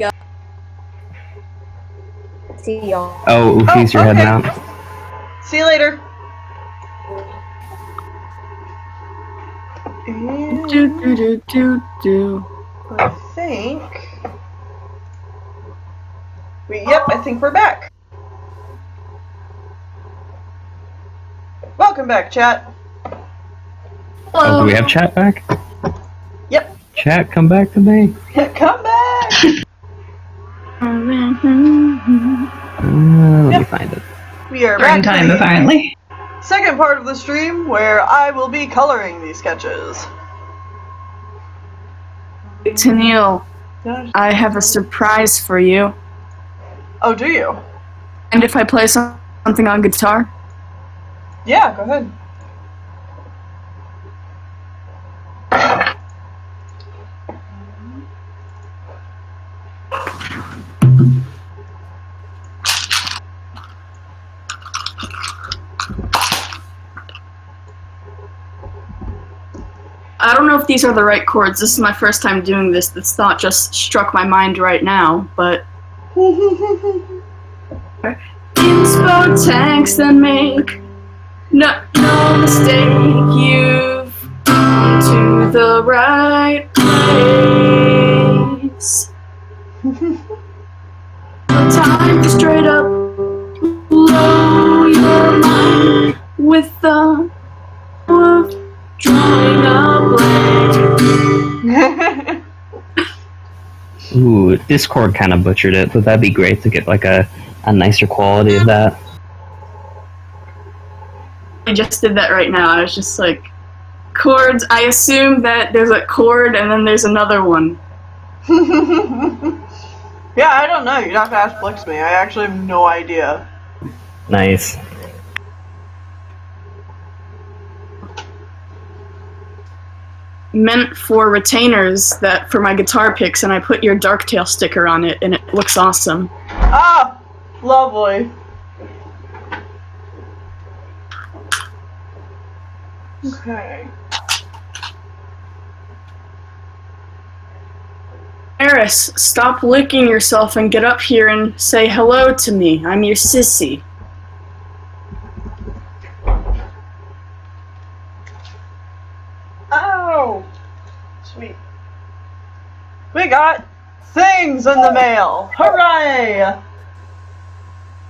Yeah. See y'all. Oh, Oofy's your heading out. See you later. I think. I think we're back. Welcome back, chat. Oh, do we have chat back? Yep. Chat, come back to me. Come back! Let me find it. We are During back time, apparently. second part of the stream where I will be coloring these sketches. Tennille, I have a surprise for you. Oh, do you? And if I play something on guitar? Yeah, go ahead. I don't know if these are the right chords. This is my first time doing this. This thought just struck my mind right now, but... Inspo tanks that make no mistake. You've come to the right place. Time to straight up blow your mind with the of drawing a blank. Ooh, Discord kind of butchered it, but that'd be great to get like a nicer quality of that. I just did that right now. I was just like, chords. I assume that there's a chord and then there's another one. Yeah, I don't know. You'd have to ask Blixme. I actually have no idea. Nice. Meant for retainers that for my guitar picks, and I put your Darktail sticker on it, and it looks awesome. Ah! Lovely. Okay. Eris, stop licking yourself and get up here and say hello to me. I'm your sissy. Oh! Sweet. We got things in the mail! Hooray!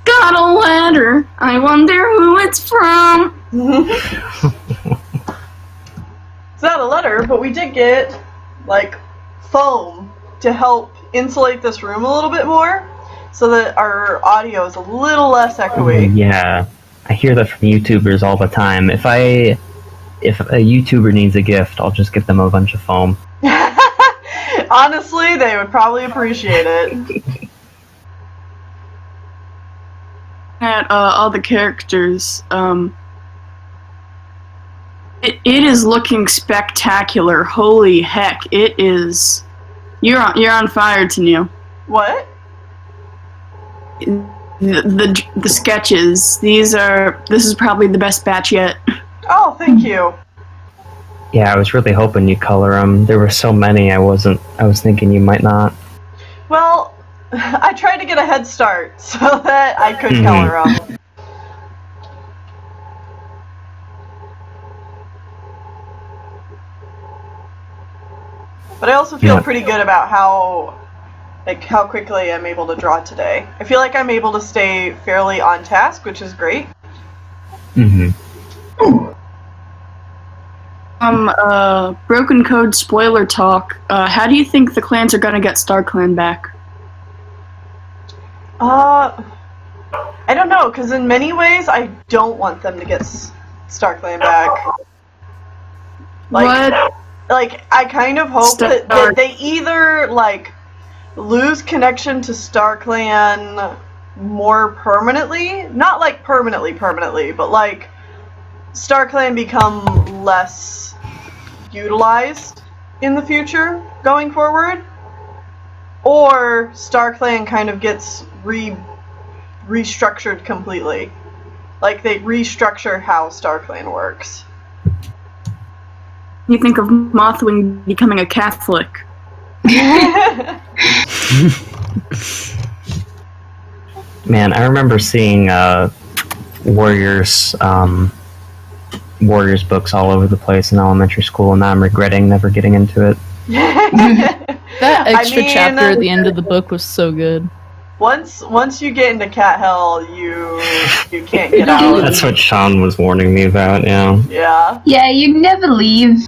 Got a letter. I wonder who it's from. It's not a letter, but we did get, like, foam to help insulate this room a little bit more so that our audio is a little less echoey. Yeah, I hear that from YouTubers all the time. If a YouTuber needs a gift, I'll just give them a bunch of foam. Honestly, they would probably appreciate it. At all the characters, it is looking spectacular. Holy heck, it is. You're on fire, Tennille. What? The sketches. This is probably the best batch yet. Oh, thank you. Yeah, I was really hoping you'd color them. There were so many, I was thinking you might not. Well, I tried to get a head start so that I could color them. But I also feel pretty good about how quickly I'm able to draw today. I feel like I'm able to stay fairly on task, which is great. Broken Code spoiler talk. How do you think the clans are gonna get StarClan back? I don't know, because in many ways, I don't want them to get StarClan back. What? Like, I kind of hope that they either, like, lose connection to StarClan more permanently. Not, like, permanently, but, like, StarClan become less utilized in the future going forward. Or StarClan kind of gets restructured completely. Like, they restructure how StarClan works. You think of Mothwing becoming a Catholic. Man, I remember seeing Warriors Warriors books all over the place in elementary school, and now I'm regretting never getting into it. That extra chapter at the end of the book was so good. Once you get into cat hell, you can't get out. That's what Sean was warning me about. Yeah. Yeah. Yeah, you never leave.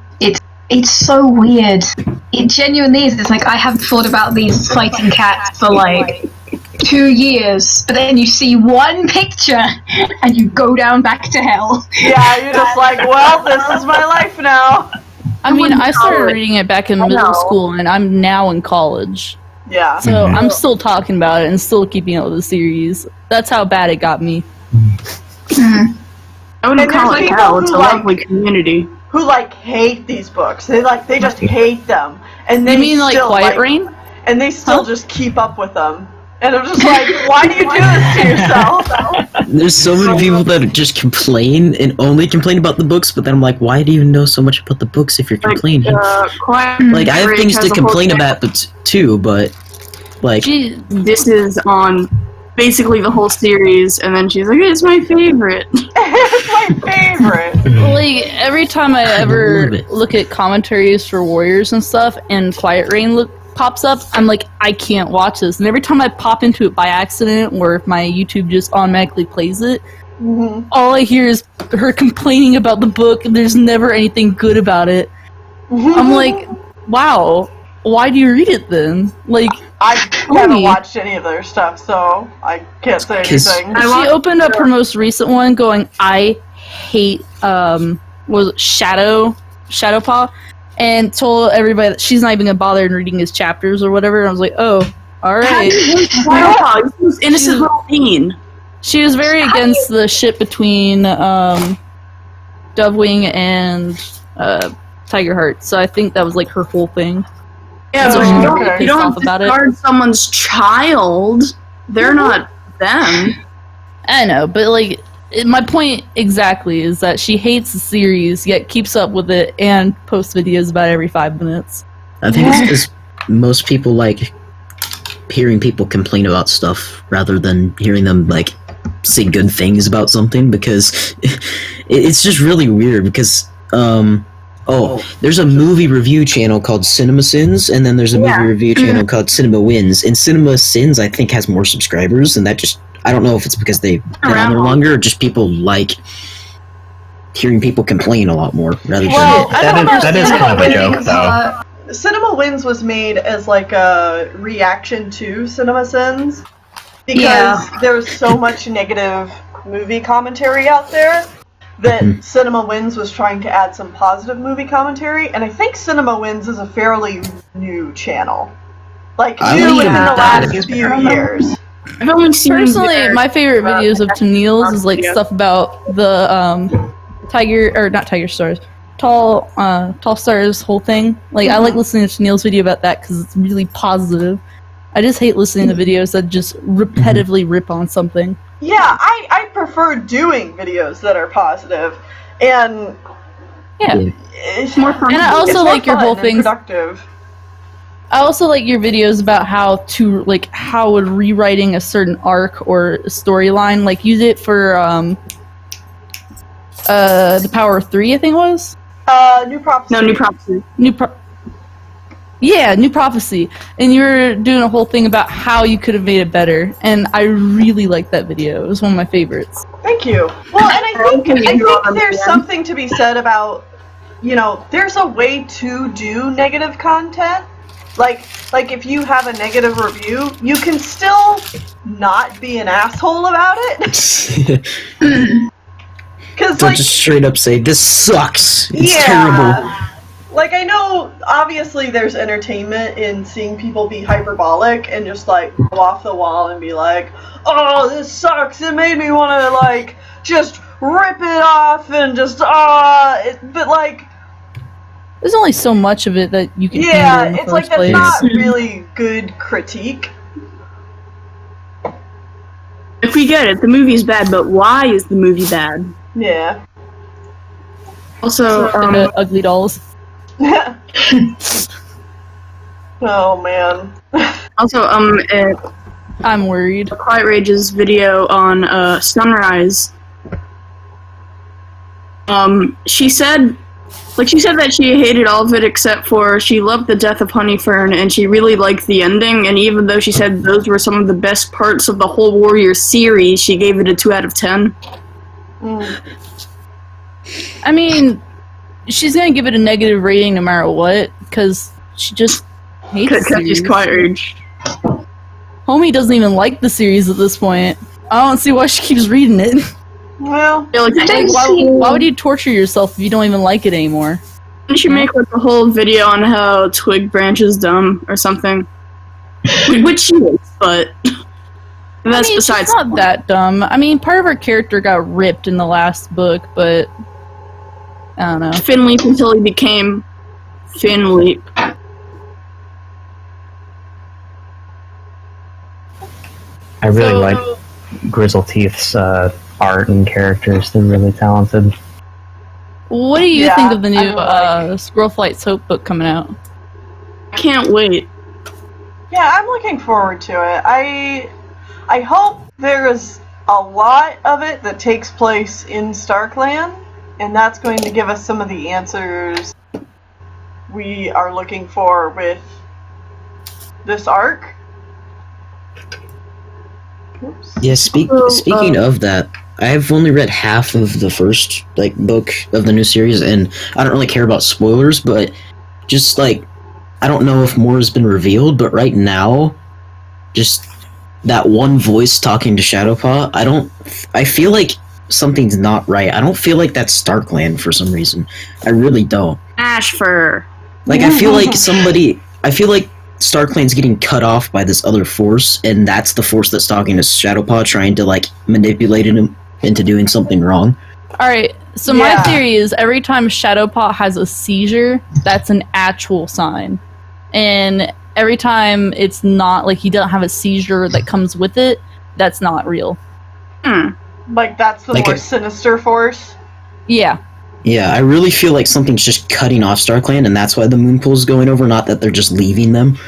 It's so weird. It genuinely is. It's like I haven't thought about these fighting cats for like 2 years, but then you see one picture and you go down back to hell. Yeah, you're just like, well, this is my life now. I mean, I started reading it back in middle school, and I'm now in college. Yeah. So I'm still talking about it and still keeping up with the series. That's how bad it got me. I wouldn't And call there's it people hell. It's who, a like- lovely community. Who like hate these books? They just hate them, and They they mean like still Quiet Rain? and they still Huh? just keep up with them. And I'm just like, why do you do this to yourself? There's so many people that just complain and only complain about the books, but then I'm like, why do you know so much about the books if you're complaining? Quiet Like, I have Rain things has to a whole complain thing. about, too, but like, This is on basically the whole series, and then she's like, it's my favorite. It's my favorite. Like, every time I love ever it. look at commentaries for Warriors and stuff, and Quiet Rain pops up, I'm like, I can't watch this. And every time I pop into it by accident, or if my YouTube just automatically plays it, Mhm. all I hear is her complaining about the book, and there's never anything good about it. I'm like, wow, why do you read it then? Like, I haven't watched any of their stuff, so I can't say 'Cause- anything. she opened up her most recent one going, I hate, was it Shadowpaw, and told everybody that she's not even gonna bother in reading his chapters or whatever. And I was like, oh, alright. Wow, this innocent little bean. She was very against the ship between Dovewing and Tigerheart, so I think that was like her whole thing. Yeah, So but she's you really don't, you pissed don't off about it. discard someone's child. They're not them. I know, but like, my point exactly is that she hates the series, yet keeps up with it and posts videos about it every 5 minutes. I think it's because most people like hearing people complain about stuff rather than hearing them like say good things about something, because it's just really weird because there's a movie review channel called Cinema Sins, and then there's a movie review channel called Cinema Wins, and Cinema Sins I think has more subscribers, and that just, I don't know if it's because they've been on there longer or just people like hearing people complain a lot more rather Well, than I don't know. that is kind of a Cinema joke, though. Cinema Wins was made as like a reaction to Cinema Sins because there was so much negative movie commentary out there that Cinema Wins was trying to add some positive movie commentary, and I think Cinema Wins is a fairly new channel. Like, I new like within the that. last few years. I've only seen Personally, their- my favorite videos of Tennille's is like Yeah. stuff about the Tall Stars whole thing. Like, I like listening to Tennille's video about that because it's really positive. I just hate listening to videos that just repetitively rip on something. Yeah, I prefer doing videos that are positive, and Yeah. it's more fun. And I also it's more like your fun whole and things. productive. I also like your videos about how would rewriting a certain arc or storyline, like you did for The Power of Three, I think it was. New Prophecy. No, New Prophecy. New Prophecy, and you were doing a whole thing about how you could have made it better, and I really liked that video. It was one of my favorites. Thank you. Well, and I think there's something to be said about, there's a way to do negative content. Like if you have a negative review, you can still not be an asshole about it. Because don't just straight up say this sucks. It's terrible. Like, I know, obviously, there's entertainment in seeing people be hyperbolic and just, like, go off the wall and be like, oh, this sucks, it made me want to, like, just rip it off and just, but, like, There's only so much of it that you can yeah, handle in the it's like, first place. that's not really good critique. If we get it, the movie's bad, but why is the movie bad? Yeah. Also, Ugly Dolls. Oh, man. Also, I'm worried. Quiet Rage's video on Sunrise. She said that she hated all of it except for she loved the death of Honeyfern and she really liked the ending. And even though she said those were some of the best parts of the whole Warrior series, she gave it a 2 out of 10. I mean, she's gonna give it a negative rating no matter what, because she just hates the Because she's series. Quiet Rage. Homie doesn't even like the series at this point. I don't see why she keeps reading it. Well, Yeah, like, I don't Why would you torture yourself if you don't even like it anymore? didn't she make like a whole video on how Twig Branch is dumb or something? Which she is, but that's I mean, besides. she's not that dumb. I mean, part of her character got ripped in the last book, but I don't know. Finleap until he became Finleap. I really like Grizzle Teeth's art and characters. They're really talented. What do you Yeah, think of the new I like- Squirrel Flight Soap book coming out? I can't wait. yeah, I'm looking forward to it. I hope there is a lot of it that takes place in Starkland, and that's going to give us some of the answers we are looking for with this arc. Oops. Yeah, speaking of that, I've only read half of the first book of the new series, and I don't really care about spoilers, but just I don't know if more has been revealed, but right now, just that one voice talking to Shadowpaw, I feel like something's not right. I don't feel like that's Starkland for some reason. I really don't. Ashfur. I feel like Starkland's getting cut off by this other force, and that's the force that's talking to Shadowpaw, trying to manipulate him into doing something wrong. Alright, so Yeah. my theory is every time Shadowpaw has a seizure, that's an actual sign. And every time it's not, he doesn't have a seizure that comes with it, that's not real. Like, that's the Like more a- sinister force. Yeah. Yeah, I really feel like something's just cutting off Starkland, and that's why the moon pool's going over, not that they're just leaving them.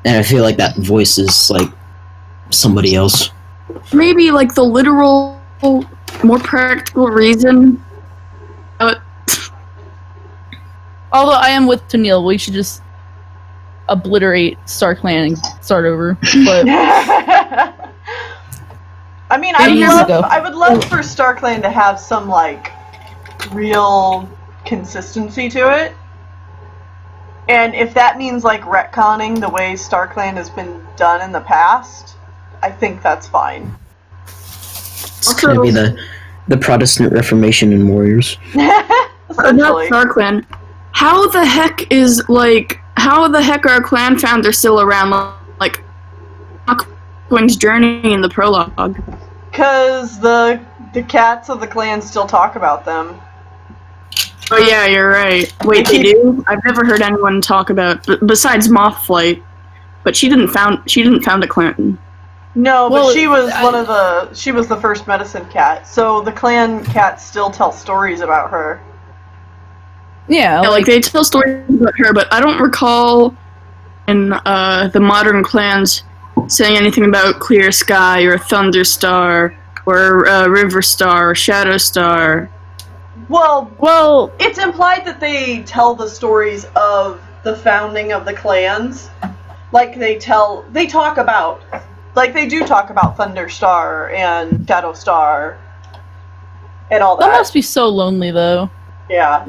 And I feel like that voice is, somebody else. Maybe the literal, more practical reason. Although I am with Tennille, we should just obliterate Starkland and start over. But I mean, Eight years ago. I would love for Starkland to have some real consistency to it. And if that means retconning the way Starkland has been done in the past, I think that's fine. It's gonna be the Protestant Reformation in Warriors. About Essentially. Starkland. How the heck are clan founders still around? Queen's journey in the prologue. Because the cats of the clan still talk about them. Oh yeah, you're right. Wait, they do? I've never heard anyone talk about besides Mothflight, but she didn't found a clan. No, but Well, she was she was the first medicine cat. So the clan cats still tell stories about her. yeah, Yeah, they tell stories about her, but I don't recall in the modern clans saying anything about Clear Sky or Thunderstar or River Star or Shadow Star. Well, it's implied that they tell the stories of the founding of the clans. They talk about, they do talk about Thunderstar and Shadowstar and all that. that must be so lonely though. Yeah.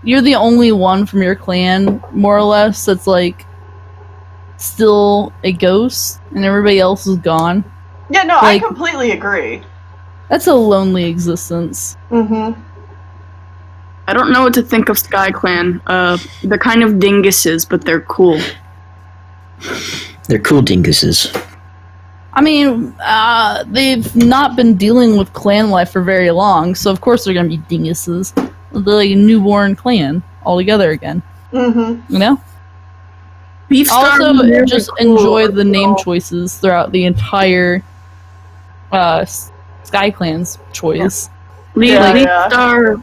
You're the only one from your clan, more or less, that's still a ghost, and everybody else is gone. Yeah, no, I completely agree. That's a lonely existence. Mm-hmm. I don't know what to think of Sky Clan. They're kind of dinguses, but they're cool. They're cool dinguses. I mean, they've not been dealing with clan life for very long, so of course they're gonna be dinguses. They're a newborn clan altogether again. Mm-hmm. You know? Beefstar Also, was very just cool enjoy the name overall. choices throughout the entire Sky Clan's choice. Beefstar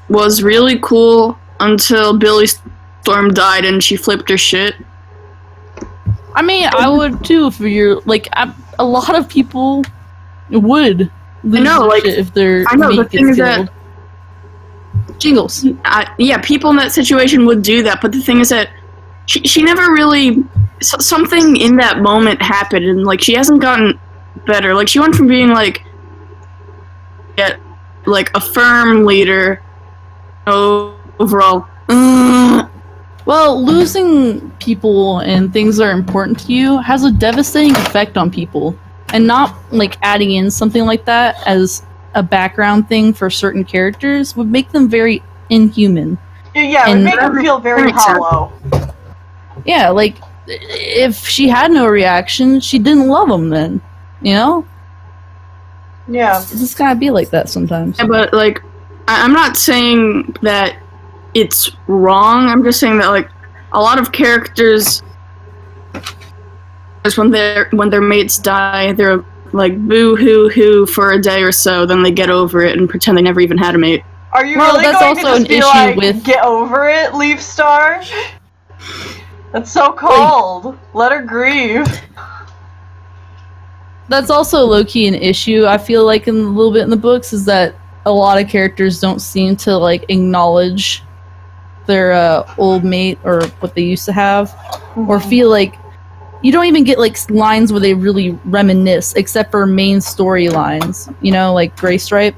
was really cool until Billy Storm died and she flipped her shit. I mean, I would too if you're like a lot of people would lose know, their like, shit if their I know, the mate thing gets is that- killed. Jingles. Yeah, people in that situation would do that, but the thing is that she never really... something in that moment happened, and, like, she hasn't gotten better. Like, she went from being, like a firm leader, overall... Well, losing people and things that are important to you has a devastating effect on people. And not, like, adding in something like that as a background thing for certain characters would make them very inhuman. Yeah, it would And- make them feel very hollow. Yeah, like, if she had no reaction, she didn't love him then. You know? Yeah. It's just gotta be like that sometimes. Yeah, but, like, I'm not saying that it's wrong. I'm just saying that, like, a lot of characters, when their mates die, they're like boo-hoo-hoo for a day or so, then they get over it and pretend they never even had a mate. Are you Well, really that's going to also just an be issue like, with- get over it, Leaf Star? That's so cold. Let her grieve. That's also low-key an issue, I feel like, in a little bit in the books, is that a lot of characters don't seem to, like, acknowledge their old mate or what they used to have, or feel like you don't even get, like, lines where they really reminisce, except for main storylines, you know, like Greystripe.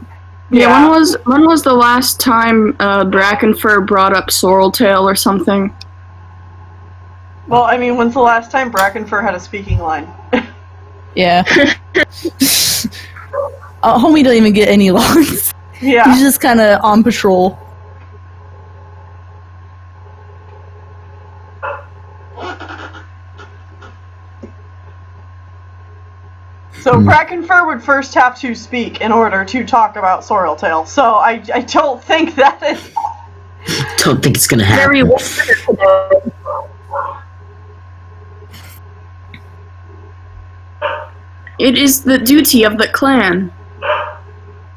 Yeah, when was the last time Brackenfur brought up Sorreltail or something? Well, I mean, when's the last time Brackenfur had a speaking line? Yeah. Homie don't even get any lines. Yeah. He's just kind of on patrol. So Brackenfur would first have to speak in order to talk about Sorreltail. So I don't think that is... Don't think it's gonna happen. Very well. It is the duty of the clan.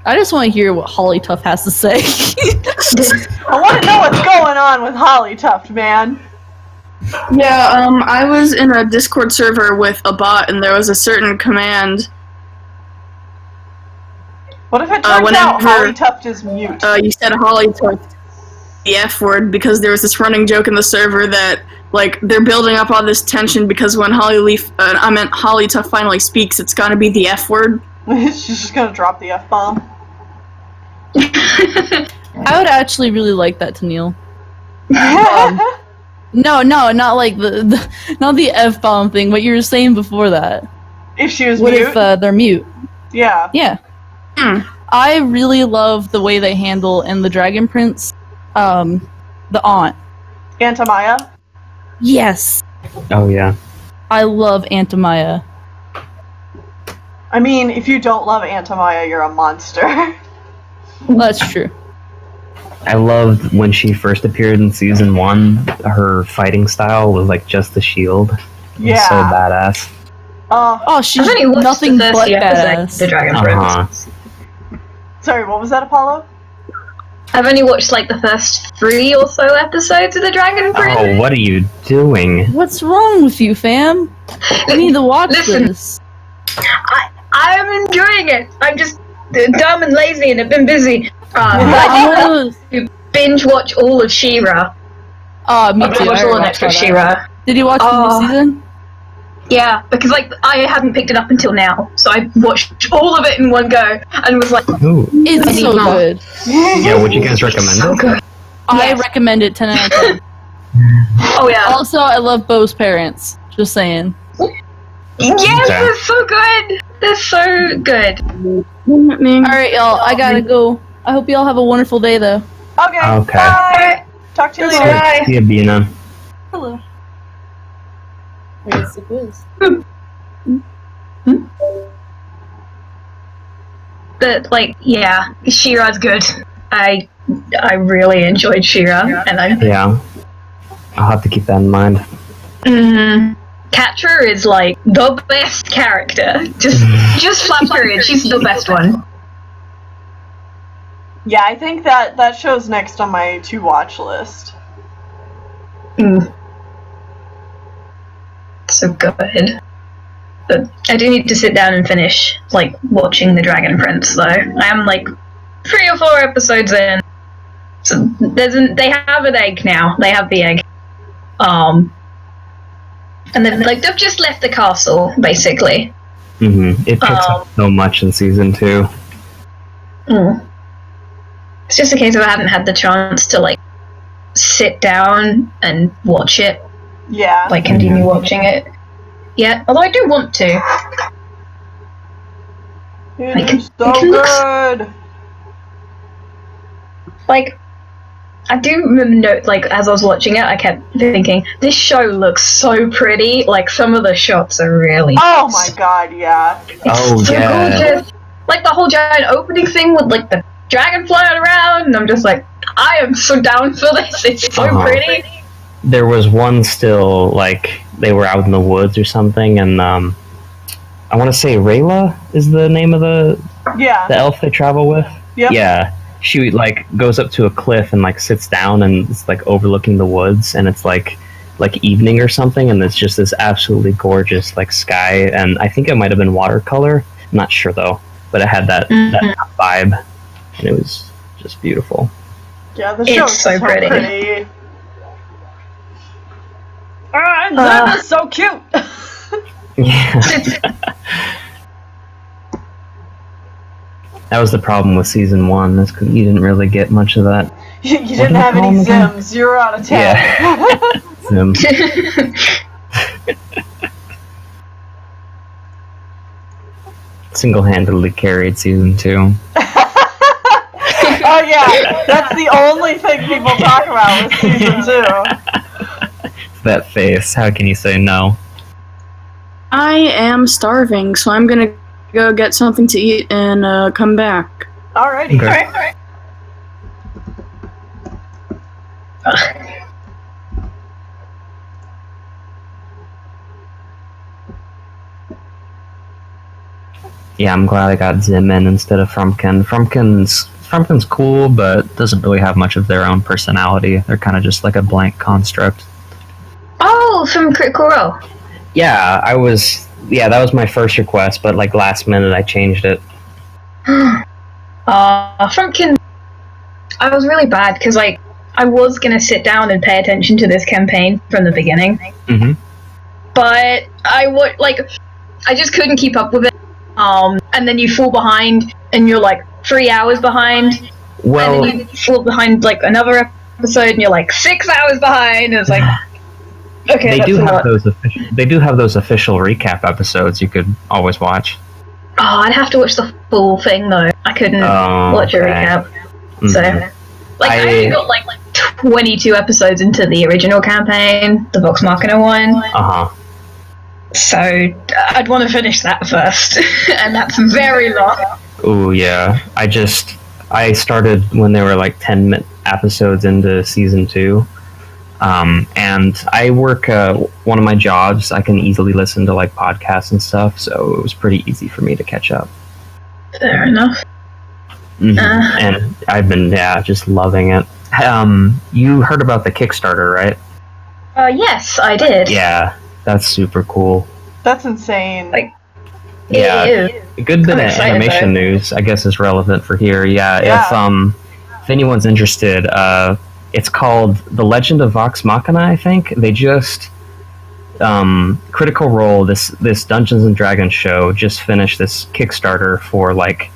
I just want to hear what Holly Tuff has to say. I want to know what's going on with Hollytuft, man. Yeah, I was in a Discord server with a bot, and there was a certain command. What if it turns out whenever- Hollytuft is mute? You said Hollytuft, the F word, because there was this running joke in the server that, like, they're building up all this tension because when Hollytuft finally speaks, it's gonna be the F word. She's just gonna drop the F-bomb. I would actually really like that to Neil. No, not like not the F-bomb thing, what you were saying before that. If she was What mute? if they're mute? Yeah. Yeah. I really love the way they handle in the Dragon Prince, the aunt. Antamaya? Yes. Oh yeah. I love Aunt Maya. I mean, if you don't love Antamaya, you're a monster. That's true. I loved when she first appeared in season 1. Her fighting style was like just the shield. It was Yeah. so badass. Oh, she's I've only watched nothing the first but few episodes badass. of The Dragon Prince. Sorry, what was that, Apollo? I've only watched like the first 3 or so episodes of The Dragon Prince. Oh, what are you doing? What's wrong with you, fam? We need to watch Listen. this. I'm enjoying it. I'm just dumb and lazy and have been busy. I'm I did binge watch all of She-Ra. me I too. watched I all of watched extra all that. She-Ra. Did you watch the Oh. new season? Yeah, because like I hadn't picked it up until now, so I watched all of it in one go and was like, Ooh. It's I need so more. good. Yeah, would you guys recommend so it? good. I Yes. recommend it 10 out of 10. Oh yeah. Also, I love Bo's parents. Just saying. Yes, Okay. they're so good. They're so good. Alright, y'all. I gotta go. I hope y'all have a wonderful day, though. Okay, Okay. bye! Talk to you later. Bye. See ya, Bina. Hello. Where's the quiz? But like, yeah, She-Ra's good. I really enjoyed She-Ra, and I. Yeah. I'll have to keep that in mind. Catra is like the best character. Just flat period. She's the best one. Yeah, I think that show's next on my to-watch list. so good. But I do need to sit down and finish, like, watching The Dragon Prince, though. I am, like, 3 or 4 episodes in. So they have an egg now. They have the egg. And they've just left the castle, basically. Mm-hmm. It picks up so much in season 2. It's just a case of I haven't had the chance to, like, sit down and watch it. Yeah. Like, continue watching it. Yeah, although I do want to. It's so good. Like, I do remember, like, as I was watching it, I kept thinking, this show looks so pretty. Like, some of the shots are really Oh my god, yeah. It's so gorgeous. Like, the whole giant opening thing with, like, the dragon flying around, and I'm just like, I am so down for this. It's so pretty. There was one still, like, they were out in the woods or something, and I want to say Rayla is the name of the elf they travel with. Yep. Yeah, she like goes up to a cliff and like sits down, and it's like overlooking the woods, and it's like evening or something, and it's just this absolutely gorgeous like sky, and I think it might have been watercolor. I'm not sure though, but it had that vibe, and it was just beautiful. Yeah, the show's so pretty. That is so cute. Yeah. That was the problem with season 1. That's 'cause you didn't really get much of that. You didn't have any Zims. 0 out of 10. Yeah. Zim. Single-handedly carried season 2. Oh yeah, that's the only thing people talk about with season 2. That face. How can you say no? I am starving, so I'm gonna go get something to eat and come back. Alrighty. Okay. Alright. Yeah, I'm glad I got Zim in instead of Frumpkin. Frumpkin's cool, but doesn't really have much of their own personality. They're kind of just like a blank construct. Oh, from Critical Role. Yeah, that was my first request, but like last minute I changed it. Frumpkin, I was really bad because like I was gonna sit down and pay attention to this campaign from the beginning, but I just couldn't keep up with it. And then you fall behind, and you're like 3 hours behind. Well, and then you fall behind like another episode, and you're like 6 hours behind. And it's like, okay, they do have those official recap episodes you could always watch. Oh, I'd have to watch the full thing though. I couldn't watch a recap. So, like, I only got like 22 episodes into the original campaign, the Vox Machina one. So I'd want to finish that first, and that's very long. Oh yeah, I started when there were like 10 episodes into season 2. And I work one of my jobs. I can easily listen to like podcasts and stuff, so it was pretty easy for me to catch up. Fair enough. And I've been just loving it. You heard about the Kickstarter, right? Yes, I did. Yeah, that's super cool. That's insane. Like, yeah, a good bit of animation news, I guess, is relevant for here. Yeah. If anyone's interested, it's called The Legend of Vox Machina, I think. They just Critical Role, this Dungeons and Dragons show, just finished this Kickstarter for like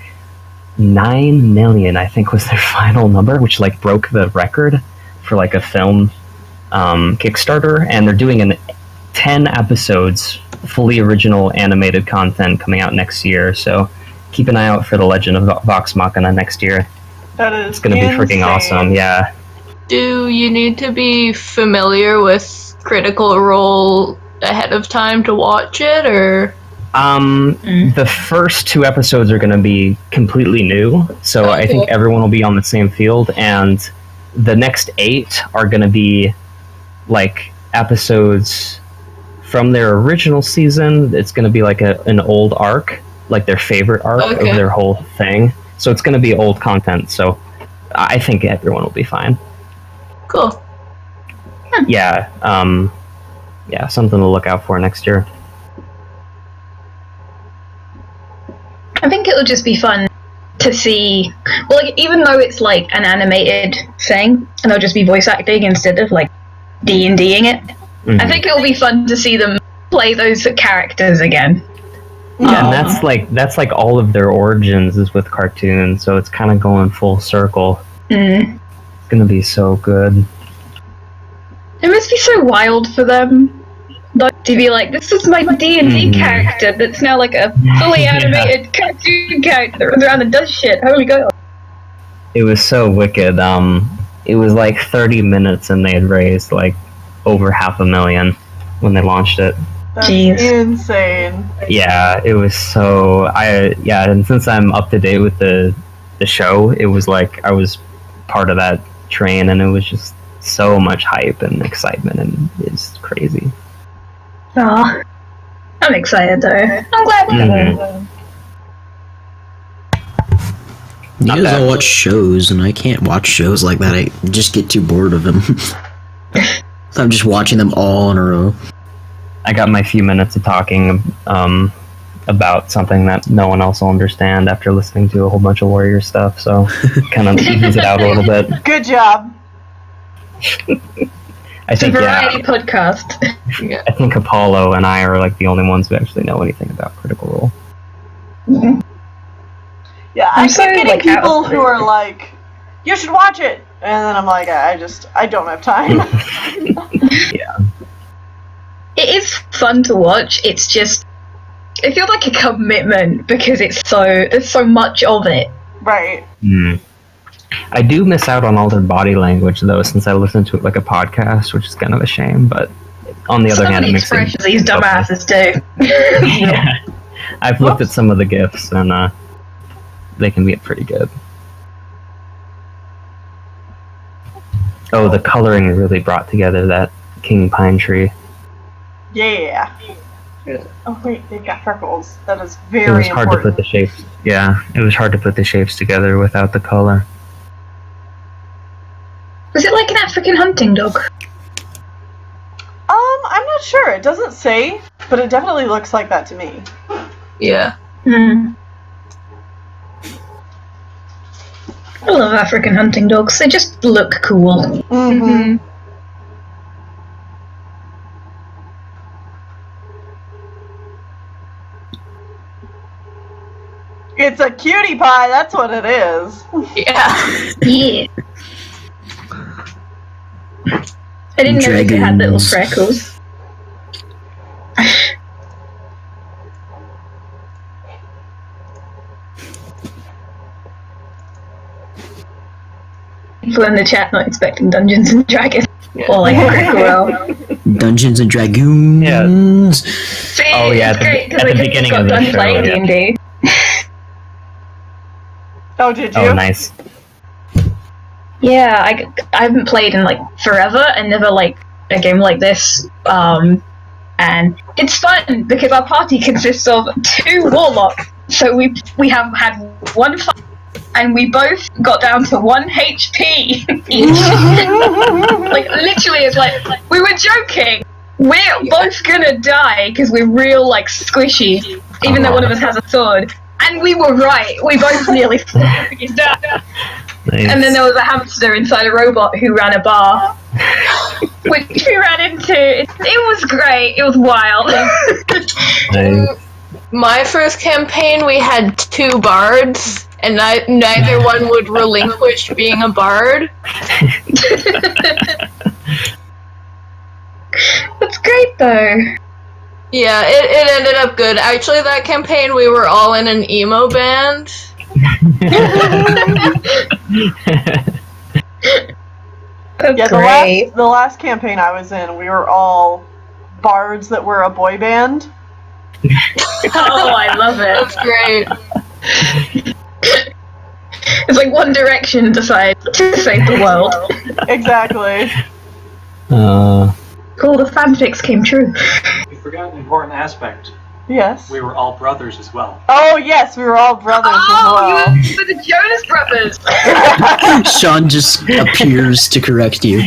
9 million, I think was their final number, which like broke the record for like a film Kickstarter, and they're doing 10 episodes, fully original animated content coming out next year. So keep an eye out for The Legend of Vox Machina next year. That is It's gonna be freaking awesome. Yeah. Do you need to be familiar with Critical Role ahead of time to watch it, or? The first 2 episodes are going to be completely new, so I think everyone will be on the same field, and the next 8 are going to be like episodes from their original season. It's going to be like an old arc, like their favorite arc of their whole thing. So it's going to be old content, so I think everyone will be fine. Cool. Yeah, yeah, something to look out for next year. I think it'll just be fun to see. Well, like, even though it's like an animated thing, and they'll just be voice acting instead of like D&Ding it. Mm-hmm. I think it'll be fun to see them play those characters again. Yeah, and that's like all of their origins is with cartoons, so it's kind of going full circle. Mm. It's gonna be so good. It must be so wild for them, like, to be like, this is my D&D character that's now like a fully animated cartoon character that runs around and does shit. Holy god! It was so wicked. It was like 30 minutes, and they had raised like over $500,000 when they launched it. That's Jeez. insane. Yeah, it was so. And since I'm up to date with the show, it was like I was part of that train, and it was just so much hype and excitement, and it's crazy. Aw. I'm excited though. I'm glad Mhm. You Not guys bad. all watch shows, and I can't watch shows like that. I just get too bored of them. So I'm just watching them all in a row. I got my few minutes of talking about something that no one else will understand after listening to a whole bunch of Warrior stuff, so kind of evens it out a little bit. Good job. I It's a think variety podcast. I think Apollo and I are like the only ones who actually know anything about Critical Role. Yeah, I'm I so, keep getting like, out people of who are like, you should watch it! And then I'm like, I don't have time. It is fun to watch. It's just, it feels like a commitment because there's so much of it. Right. I do miss out on all their body language though, since I listen to it like a podcast, which is kind of a shame. But on the other Some hand, of it the makes it expressions these dumbasses do. yeah. I've looked at some of the GIFs, and they can be pretty good. Oh, the coloring really brought together that King Pine Tree. Yeah. Oh wait, they've got freckles. That is It very was hard to important. put the shapes. Yeah, it was hard to put the shapes together without the color. Was it like an African hunting dog? I'm not sure. It doesn't say, but it definitely looks like that to me. Yeah. Hmm. I love African hunting dogs. They just look cool. Mm-hmm. It's a cutie pie, that's what it is. Yeah. Yeah. I didn't know it had little Dragons. freckles. People in the chat not expecting Dungeons and Dragons. Or like Critical Role. Dungeons and Dragoons. See, Oh, yeah, it's great because at I the just beginning got of the done show, playing yeah. D&D. Oh, did you? Oh, nice. Yeah, I haven't played in like forever and never like a game like this. And it's fun because our party consists of 2 warlocks. So we have had one fight and we both got down to 1 HP each. Like literally, it's like we were joking. We're both gonna die because we're real like squishy, even though one of us has a sword. And we were right. We both nearly died. Nice. And then there was a hamster inside a robot who ran a bar, which we ran into. It was great. It was wild. Nice. My first campaign, we had 2 bards, and neither one would relinquish being a bard. That's great, though. Yeah, it ended up good. Actually, that campaign, we were all in an emo band. That's Yeah, great. the last campaign I was in, we were all bards that were a boy band. Oh, I love it. That's great. It's like One Direction decides to save the world. Exactly. Cool, the fanfics came true. You forgot an important aspect. Yes. We were all brothers as well. Oh yes, we were all brothers as well. You were the Jonas Brothers. Sean just appears to correct you.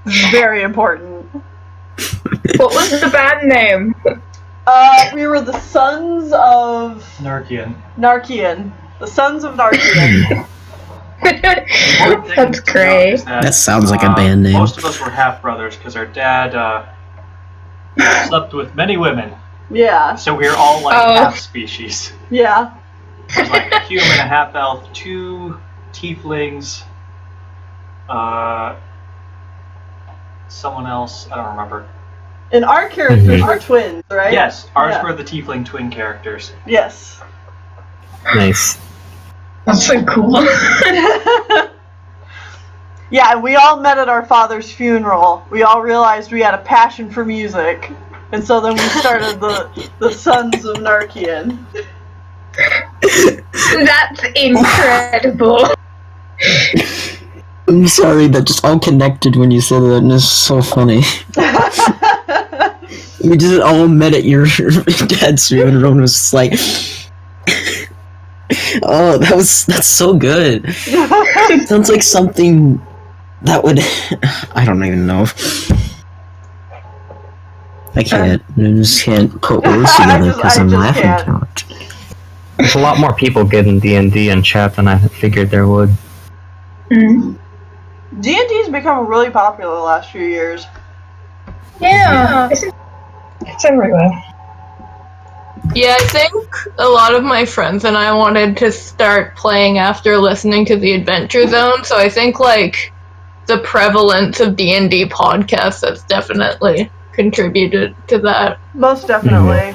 This is very important. What was the band name? We were the Sons of... Narkian. Narkian. The Sons of Narkian. That's great. That sounds like a band name. Most of us were half-brothers because our dad slept with many women. Yeah. So we were all like half-species. Yeah. There's like a human, a half-elf, 2 tieflings, someone else, I don't remember. And our characters were twins, right? Yes, ours were the tiefling twin characters. Yes. Nice. That's so cool. Yeah, and we all met at our father's funeral. We all realized we had a passion for music. And so then we started the Sons of Narkian. That's incredible. I'm sorry, that just all connected when you said that, and it's so funny. We just all met at your dad's funeral and was just like, oh, that's so good. Sounds like something that would, I don't even know. I just can't put words together because I'm laughing too much. There's a lot more people getting D&D in chat than I figured there would. D&D's become really popular the last few years. Yeah, it's everywhere. Yeah, I think a lot of my friends and I wanted to start playing after listening to the Adventure Zone, so I think, like, the prevalence of D&D podcasts has definitely contributed to that. Most definitely.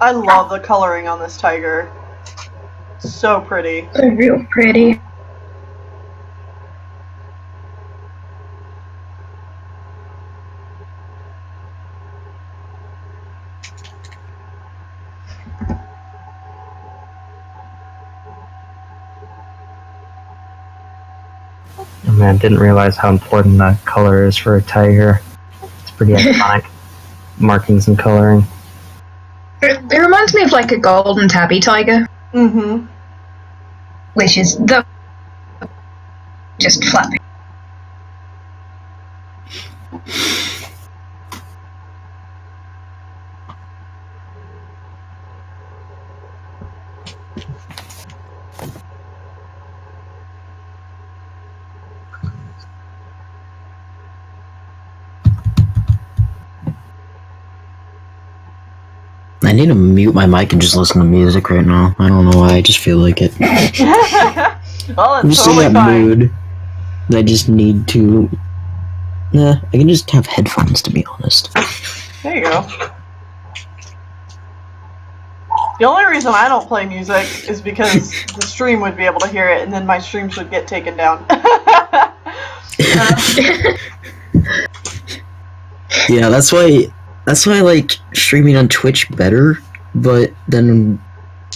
I love the coloring on this tiger. So pretty. They're real pretty. Oh man, didn't realize how important the color is for a tiger. It's pretty iconic. Markings and coloring. It reminds me of like a golden tabby tiger. Mm-hmm. Which is the just flapping. I need to mute my mic and just listen to music right now. I don't know why, I just feel like it. Well, I'm it's just in totally that fine. mood. I just need to... Nah, I can just have headphones, to be honest. There you go. The only reason I don't play music is because the stream would be able to hear it, and then my streams would get taken down. Yeah, that's why I like streaming on Twitch better, but then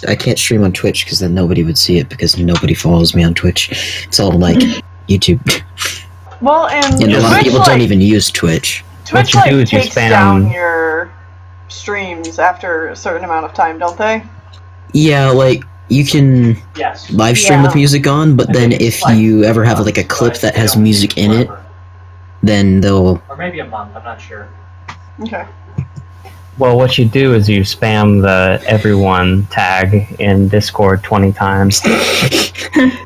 I can't stream on Twitch because then nobody would see it because nobody follows me on Twitch. It's all like YouTube. Well, and And a lot of Twitch, people like, don't even use Twitch. Twitch What you do like is you takes spam- down your streams after a certain amount of time, don't they? Yeah, like, you can Yes. live stream Yeah. with music on, but then if you ever have like a clip that has music in it, then they'll... Or maybe a month, I'm not sure. Okay. Well, what you do is you spam the everyone tag in Discord 20 times.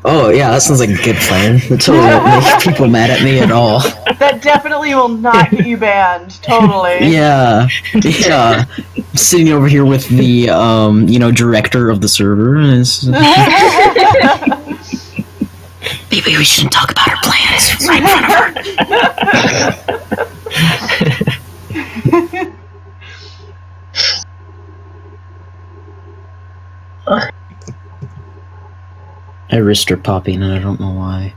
Oh, yeah, that sounds like a good plan. That totally won't make people mad at me at all. That definitely will not get you banned. Totally. Yeah, yeah. Sitting over here with the, director of the server. And it's... Maybe we shouldn't talk about our plans right in front of her. I risked her popping and I don't know why.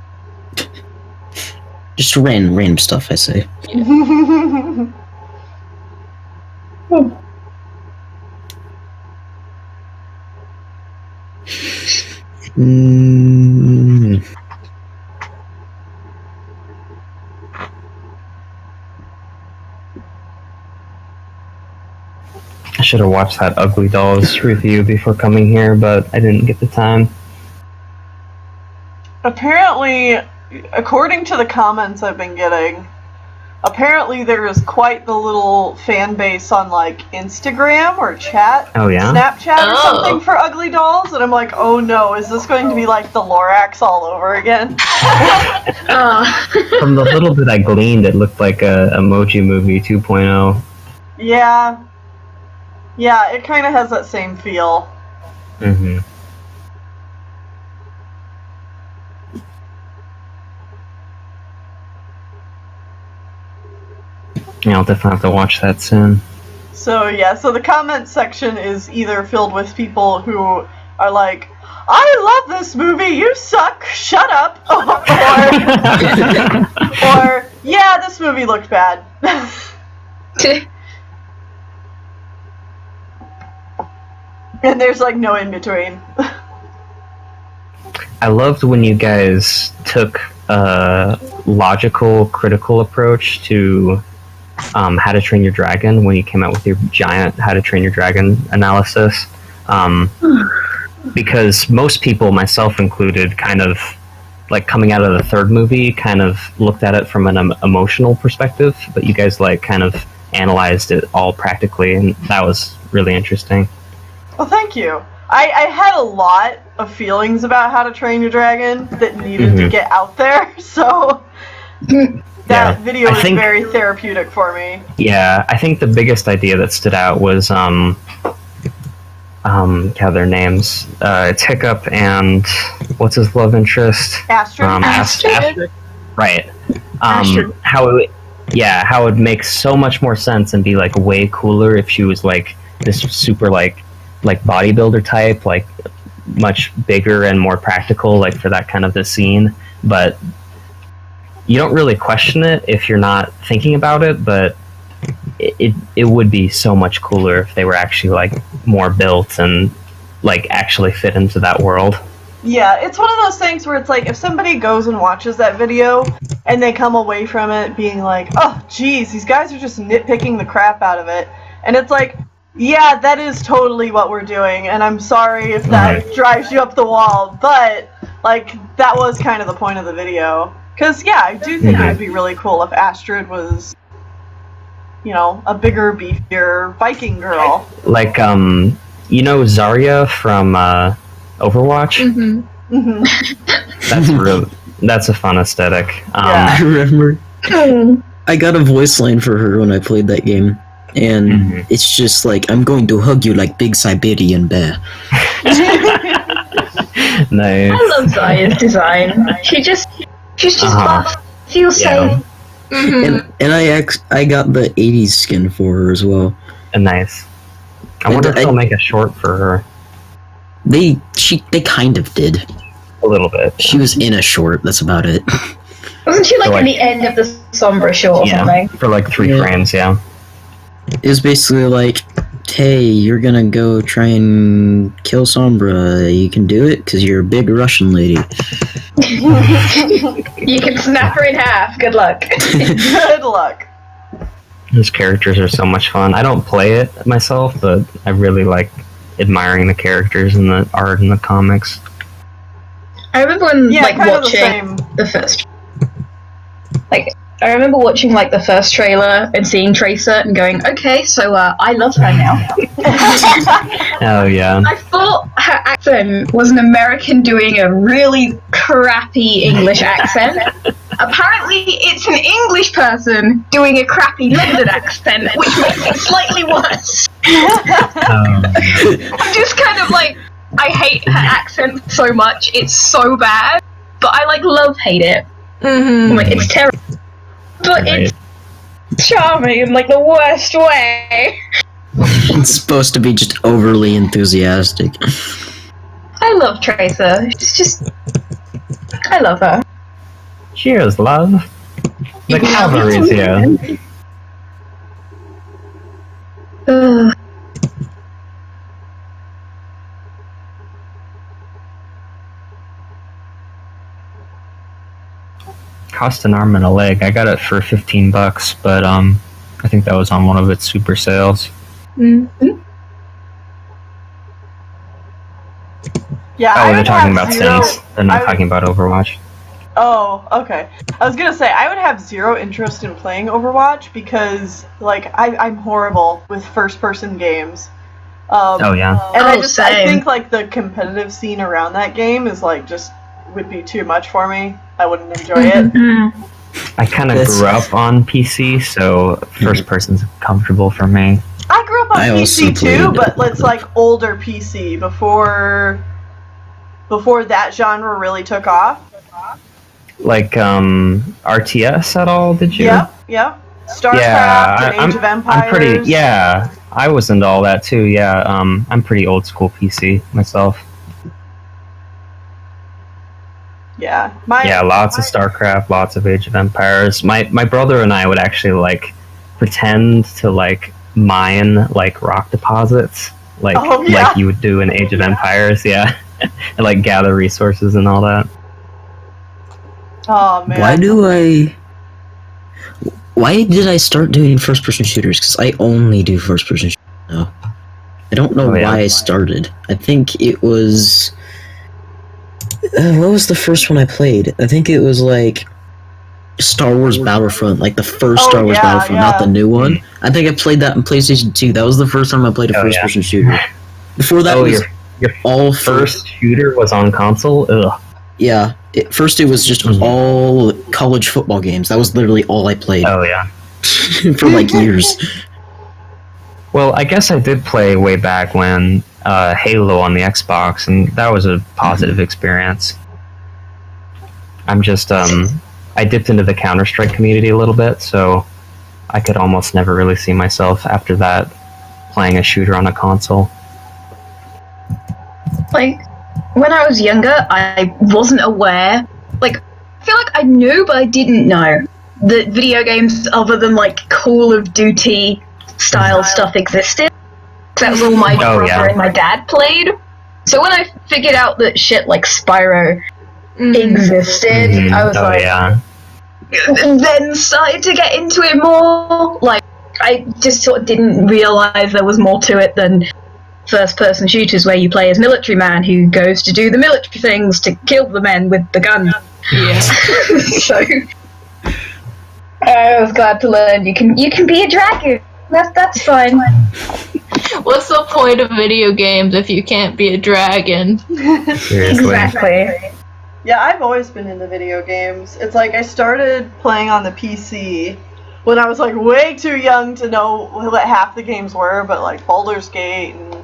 Just random stuff, I say. I should have watched that Ugly Dolls review before coming here, but I didn't get the time. apparently, according to the comments I've been getting, apparently there is quite the little fan base on like Instagram or chat, Oh yeah. Snapchat or something for Ugly Dolls, and I'm like, oh no, is this going to be like the Lorax all over again? From the little bit I gleaned, it looked like a Emoji Movie 2.0. Yeah. Yeah, it kind of has that same feel. Mm-hmm. Yeah, I'll definitely have to watch that soon. So yeah, so the comment section is either filled with people who are like, I love this movie, you suck, shut up, or yeah, this movie looked bad. And there's like no in between. I loved when you guys took a logical, critical approach to How to Train Your Dragon when you came out with your giant How to Train Your Dragon analysis. Because most people, myself included, kind of, like, coming out of the third movie, kind of looked at it from an emotional perspective, but you guys, like, kind of analyzed it all practically, and that was really interesting. Well, thank you. I had a lot of feelings about How to Train Your Dragon that needed to get out there, so that video was very therapeutic for me. Yeah, I think the biggest idea that stood out was, their names. It's Hiccup and what's his love interest? Astrid. Astrid. Right. Astrid. How it would make so much more sense and be like way cooler if she was like this super like bodybuilder type, like much bigger and more practical, like for that kind of the scene. But you don't really question it if you're not thinking about it, but it would be so much cooler if they were actually like more built and like actually fit into that world. Yeah, it's one of those things where it's like if somebody goes and watches that video and they come away from it being like, oh geez, these guys are just nitpicking the crap out of it, and it's like, yeah, that is totally what we're doing, and I'm sorry if that drives you up the wall, but like that was kind of the point of the video. Because yeah, I do think it would be really cool if Astrid was, you know, a bigger, beefier Viking girl. Like, you know Zarya from Overwatch? That's a fun aesthetic. I remember I got a voice line for her when I played that game, and it's just like, I'm going to hug you like big Siberian bear. Nice. I love Zarya's design. She's just buff, feels safe. And I got the 80s skin for her as well. Nice. I wonder if they'll make a short for her. They kind of did. A little bit. She was in a short, that's about it. Wasn't she like in the end of the Sombra short or something? For like 3 frames, yeah. It was basically like, hey, you're gonna go try and kill Sombra. You can do it because you're a big Russian lady. You can snap her in half. Good luck. Good luck. Those characters are so much fun. I don't play it myself, but I really like admiring the characters and the art in the comics. I remember when watching the first. I remember watching the first trailer and seeing Tracer and going, okay, so I love her now. Oh yeah. I thought her accent was an American doing a really crappy English accent. Apparently it's an English person doing a crappy London accent, which makes it slightly worse. I'm just kind of like, I hate her accent so much, it's so bad, but I love-hate it. It's terrible. But it's charming in the worst way. It's supposed to be just overly enthusiastic. I love Tracer. I love her. Cheers, love. The cavalry's here. Cost an arm and a leg. I got it for $15, but I think that was on one of its super sales. Yeah, Oh, I they're would talking have about zero. Sims. They're not talking about Overwatch. Oh, okay. I was gonna say I would have zero interest in playing Overwatch because, like, I'm horrible with first-person games. Oh yeah. And I same. think like the competitive scene around that game is like just would be too much for me. I wouldn't enjoy it. I kind of That's- grew up on PC, so first person's comfortable for me. I grew up on I also PC too, played- but it's like older PC before that genre really took off. Like RTS at all? Did you? Yep. StarCraft Yeah, and Age of Empires. I'm pretty. Yeah, I was into all that too. Yeah, I'm pretty old school PC myself. Yeah. Lots of StarCraft, lots of Age of Empires. My brother and I would actually like pretend to like mine like rock deposits, like Oh, yeah. like you would do in Age of Empires. Yeah, and like gather resources and all that. Oh man. Why did I start doing first-person shooters? Because I only do first-person shooters now. I don't know Oh, yeah. why I started. I think it was... what was the first one I played? I think it was like Star Wars Battlefront, like the first Oh, Star Wars yeah, Battlefront, not the yeah. new one. I think I played that in PlayStation 2. That was the first time I played a Oh, yeah. first-person shooter. Before that Oh, was your all first shooter was on console. Ugh. Yeah, first it was just all college football games. That was literally all I played Oh yeah. for like years. Well, I guess I did play way back when Halo on the Xbox, and that was a positive experience. I'm just I dipped into the Counter-Strike community a little bit, so I could almost never really see myself after that playing a shooter on a console. Like, when I was younger, I wasn't aware. Like, I feel like I knew, but I didn't know that video games other than, like, Call of Duty style stuff existed. 'Cause that was all my Oh, brother yeah. and my dad played. So when I figured out that shit like Spyro existed, Mhm. I was Oh like, yeah. and then started to get into it more. Like, I just sort of didn't realize there was more to it than first-person shooters where you play as military man who goes to do the military things to kill the men with the gun. Yeah. So I was glad to learn you can be a dragon. That's fine. What's the point of video games if you can't be a dragon? Seriously. Exactly. Yeah, I've always been into video games. It's like I started playing on the PC when I was like way too young to know what half the games were, but like Baldur's Gate and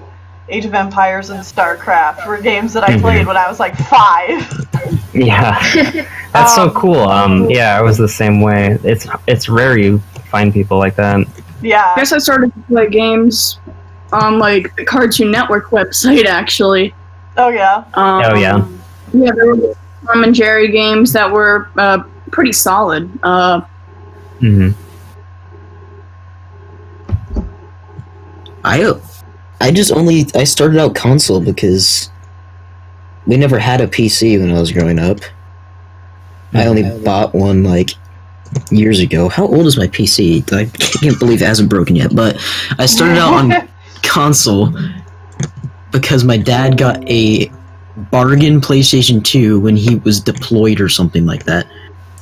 Age of Empires and StarCraft were games that I played when I was like 5. Yeah. That's so cool. Yeah, I was the same way. It's rare you find people like that. I Yeah. guess I started to play games on like the Cartoon Network website actually. Oh yeah. Oh, yeah. Yeah, there were Tom and Jerry games that were pretty solid. hmm I started out console because we never had a PC when I was growing up. I only bought one like years ago. How old is my PC? I can't believe it hasn't broken yet. But I started out on console because my dad got a bargain PlayStation 2 when he was deployed or something like that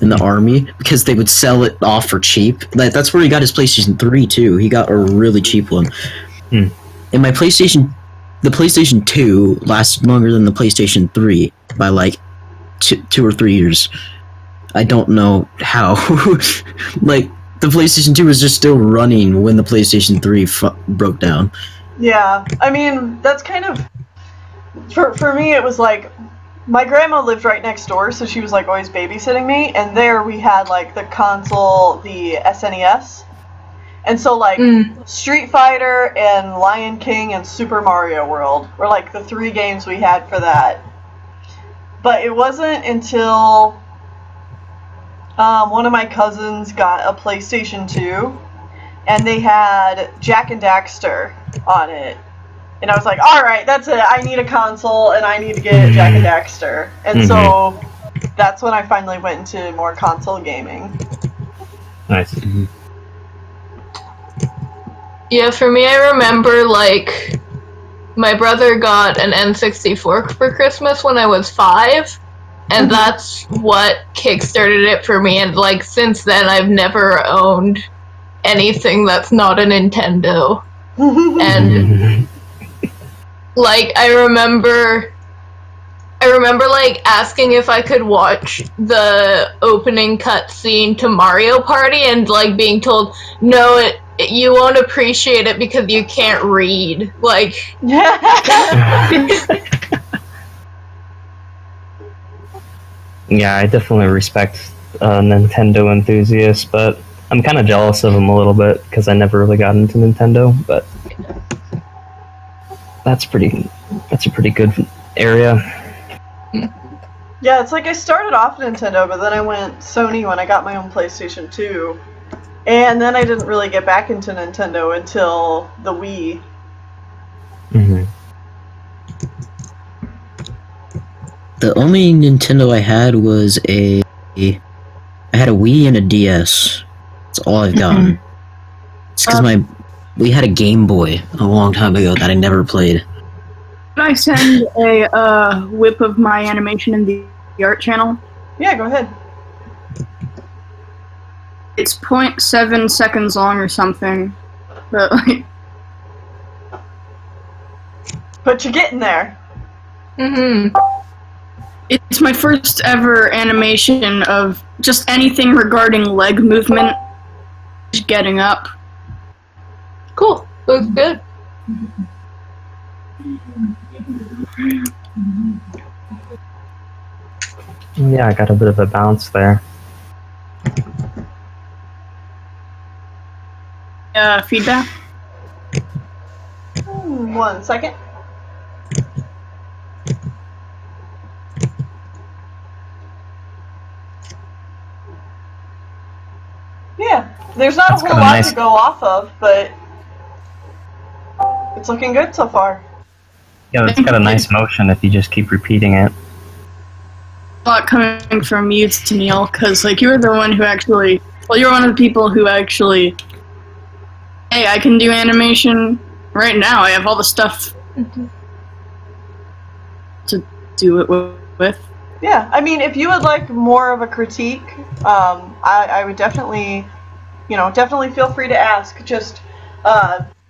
in the army, because they would sell it off for cheap. That's where he got his PlayStation 3 too. He got a really cheap one. And the PlayStation 2 lasted longer than the PlayStation 3 by like 2 or 3 years. I don't know how. Like, the PlayStation 2 was just still running when the PlayStation 3 broke down. Yeah. I mean, that's kind of for me it was like my grandma lived right next door, so she was like always babysitting me, and there we had like the console, the SNES. And so like Street Fighter and Lion King and Super Mario World were like the 3 games we had for that. But it wasn't until one of my cousins got a PlayStation 2 and they had Jak and Daxter on it. And I was like, alright, that's it. I need a console and I need to get Jak and Daxter. And so that's when I finally went into more console gaming. Nice. Yeah, for me, I remember, like, my brother got an N64 for Christmas when I was 5, and that's what kickstarted it for me. And like since then, I've never owned anything that's not a Nintendo. And like I remember like asking if I could watch the opening cutscene to Mario Party and like being told, no, you won't appreciate it because you can't read. Like Yeah, I definitely respect Nintendo enthusiasts, but I'm kind of jealous of them a little bit because I never really got into Nintendo. But that's a pretty good area. Yeah, it's like I started off Nintendo, but then I went Sony when I got my own PlayStation 2. And then I didn't really get back into Nintendo until the Wii. Mm-hmm. The only Nintendo I had was I had a Wii and a DS. That's all I've gotten. It's because we had a Game Boy a long time ago that I never played. Can I send a whip of my animation in the art channel? Yeah, go ahead. It's 0.7 seconds long or something, but like. But you're getting there. Mm-hmm. It's my first ever animation of just anything regarding leg movement. Just getting up. Cool. Looks good. Yeah, I got a bit of a bounce there. Feedback? 1 second. Yeah, there's not a whole lot to go off of, but it's looking good so far. Yeah, it's got a nice motion if you just keep repeating it. A lot coming from you to Neil, because like you're the one who actually, well, you're one of the people who actually, hey, I can do animation right now. I have all the stuff to do it with. Yeah, I mean, if you would like more of a critique, I would definitely, definitely feel free to ask. Just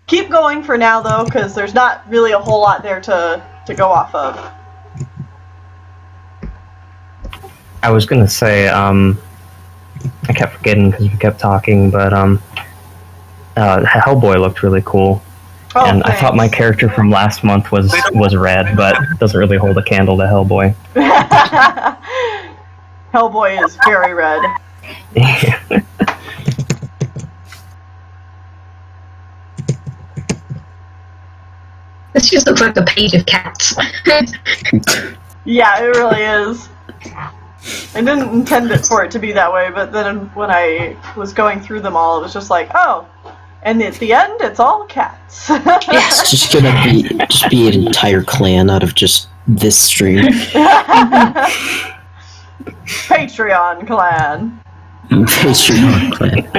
keep going for now, though, because there's not really a whole lot there to go off of. I was gonna say, I kept forgetting because we kept talking, but Hellboy looked really cool. Oh, and thanks. I thought my character from last month was red, but doesn't really hold a candle to Hellboy. Hellboy is very red. This just looks like a page of cats. Yeah, it really is. I didn't intend it for it to be that way, but then when I was going through them all, it was just like, oh, and at the end, it's all cats. It's just gonna be an entire clan out of just this stream. Patreon clan. Patreon clan.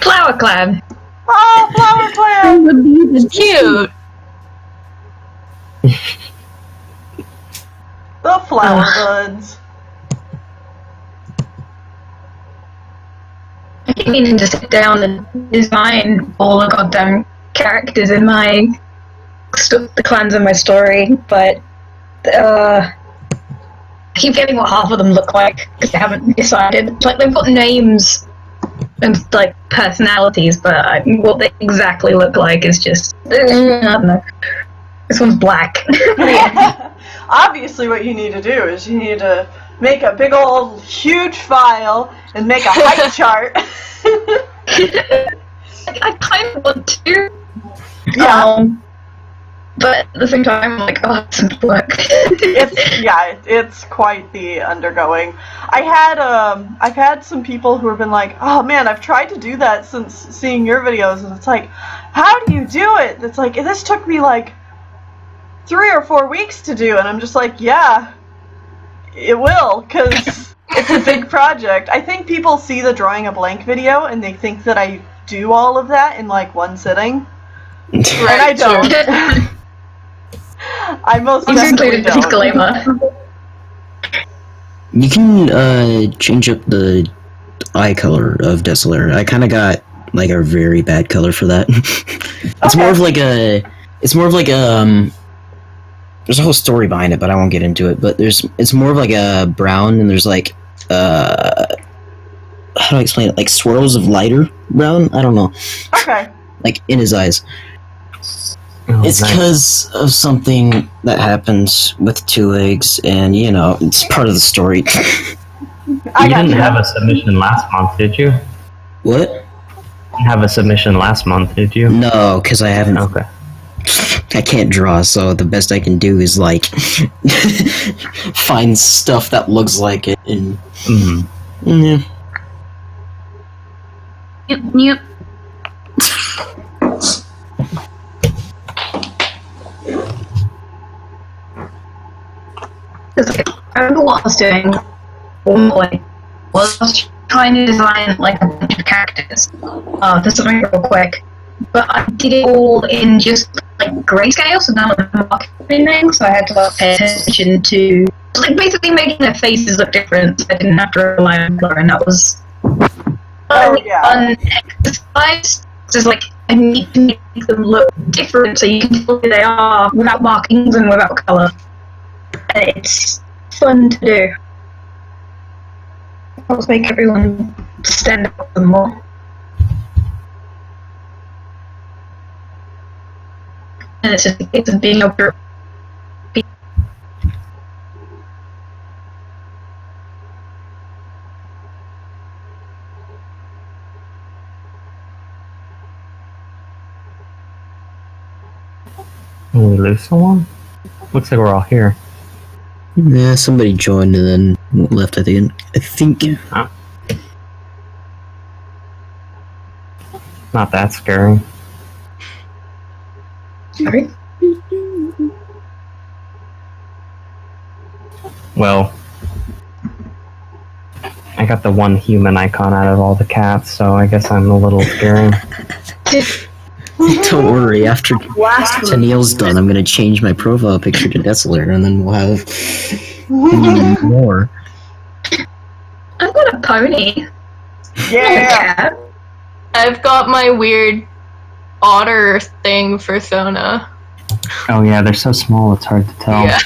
Flower Clan. Oh, Flower Clan! Cute. The Flower Buds. I keep meaning to sit down and design all the goddamn characters in the clans in my story, but I keep forgetting what half of them look like because I haven't decided. Like they've got names and like personalities, but what they exactly look like is just I don't know. This one's black. Obviously, what you need to do is you need to make a big old huge file and make a height chart. I kind of want to. Yeah. But at the same time, I'm like, oh, it's work. It's quite the undergoing. I've had some people who have been like, oh man, I've tried to do that since seeing your videos, and it's like, how do you do it? It's like, this took me like 3 or 4 weeks to do, and I'm just like, yeah, it will, because it's a big project. I think people see the drawing a blank video and they think that I do all of that in like one sitting. Right, and I don't. I most He's definitely included the don't. disclaimer. You can change up the eye color of Desolar. I kind of got like a very bad color for that. It's more of like a. It's more of like a. There's a whole story behind it, but I won't get into it. But it's more of like a brown, and there's like how do I explain it? Like swirls of lighter brown. I don't know. Okay. Like in his eyes. Oh, It's nice. because of something that happens with Two Legs, and you know, it's part of the story. You I didn't got have a submission last month, did you? What? You didn't have a submission last month, did you? No, because I haven't. Okay. I can't draw, so the best I can do is like find stuff that looks like it. And yeah. Yep. I remember what I was doing one point was trying to design like a bunch of characters for something real quick, but I did it all in just like grayscale, so none of them were anything, so I had to like, pay attention to like basically making their faces look different, so I didn't have to rely on blur, and that was fun exercise. Just like I need to make them look different so you can tell who they are without markings and without colour. And it's fun to do. Helps make everyone stand out more. And it's just a case of being able to Did we lose someone? Looks like we're all here. Yeah, somebody joined and then left at the end. I think. Not that scary. Sorry. Well, I got the one human icon out of all the cats, so I guess I'm a little scary. Don't worry, after Tennille's done, I'm gonna change my profile picture to Desolar, and then we'll have more. I've got a pony. Yeah. I've got my weird otter thing for Sona. Oh yeah, they're so small it's hard to tell. Yeah.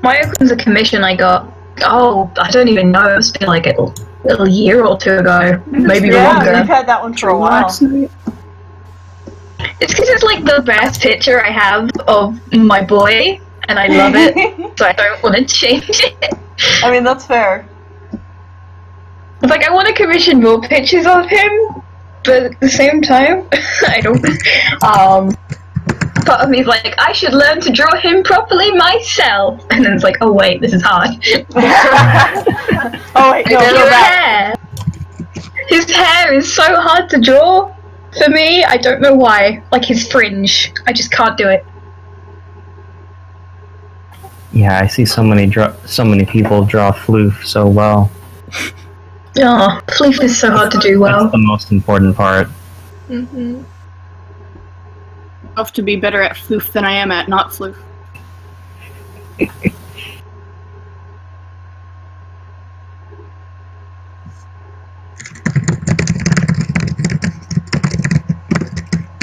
My one's a commission I got. Oh, I don't even know. It's been like a little year or two ago, maybe longer. Yeah, we've had that one for a while. It's because it's like the best picture I have of my boy, and I love it, so I don't want to change it. I mean, that's fair. It's like I want to commission more pictures of him, but at the same time, I don't. Part of me is like, I should learn to draw him properly myself, and then it's like, oh wait, this is hard. Oh wait, no, His go back. his hair is so hard to draw for me. I don't know why. Like his fringe, I just can't do it. Yeah, I see so many people draw Floof so well. Oh, Floof is so hard to do well. That's the most important part. Mm-hmm. Have to be better at floof than I am at not floof.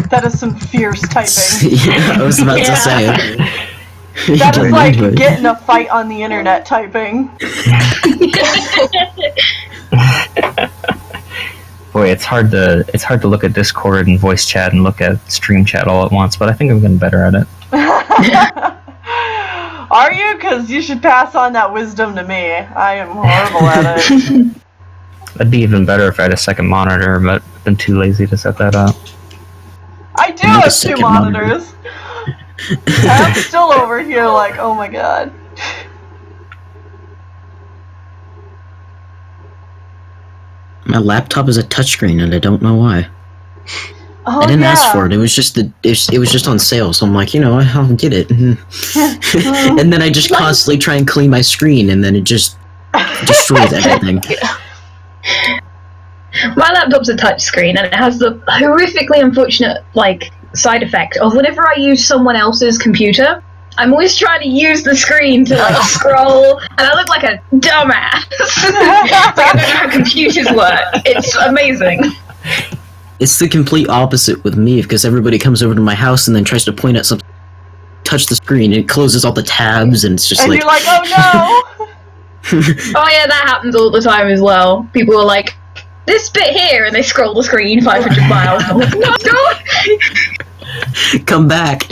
That is some fierce typing. Yeah, I was about to say it. That is like Into it. getting a fight on the internet typing. Boy, it's hard to look at Discord and voice chat and look at stream chat all at once, but I think I'm getting better at it. Are you? Because you should pass on that wisdom to me. I am horrible at it. That'd be even better if I had a second monitor, but I've been too lazy to set that up. I do Not a have two second monitor. monitors. I'm still over here like, oh my god. My laptop is a touchscreen, and I don't know why. Oh, I didn't yeah. ask for it. It was just it was just on sale, so I'm like, you know, I'll get it. And then I just constantly try and clean my screen, and then it just destroys everything. My laptop's a touchscreen, and it has the horrifically unfortunate, side effect of whenever I use someone else's computer, I'm always trying to use the screen to, scroll, and I look like a dumbass. I don't know how computers work. It's amazing. It's the complete opposite with me, because everybody comes over to my house and then tries to point at something, touch the screen, and it closes all the tabs, and it's just and you're like, oh no! Oh yeah, that happens all the time as well. People are like, this bit here, and they scroll the screen 500 miles. I'm like, no, come back.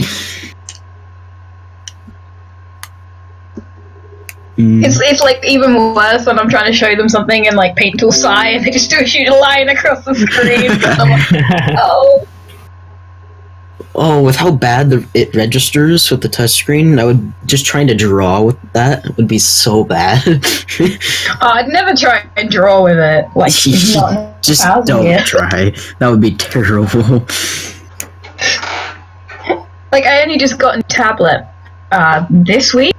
It's like even worse when I'm trying to show them something in Paint Tool Sci, and they just do shoot a line across the screen. I'm like, oh. Oh, with how bad it registers with the touchscreen, I would just trying to draw with that would be so bad. I'd never try and draw with it. Just don't try. That would be terrible. I only just got a tablet this week.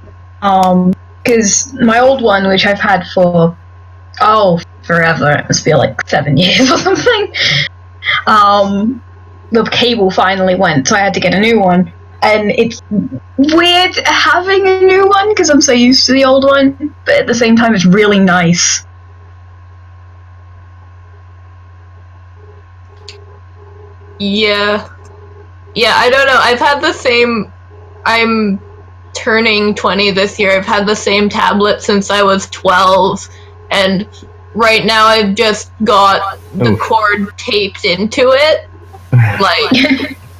Because my old one, which I've had for forever, it must feel 7 years or something. The cable finally went, so I had to get a new one. And it's weird having a new one because I'm so used to the old one, but at the same time, it's really nice. Yeah, I don't know. I've had the same. I'm turning 20 this year. I've had the same tablet since I was 12, and right now I've just got the cord taped into it.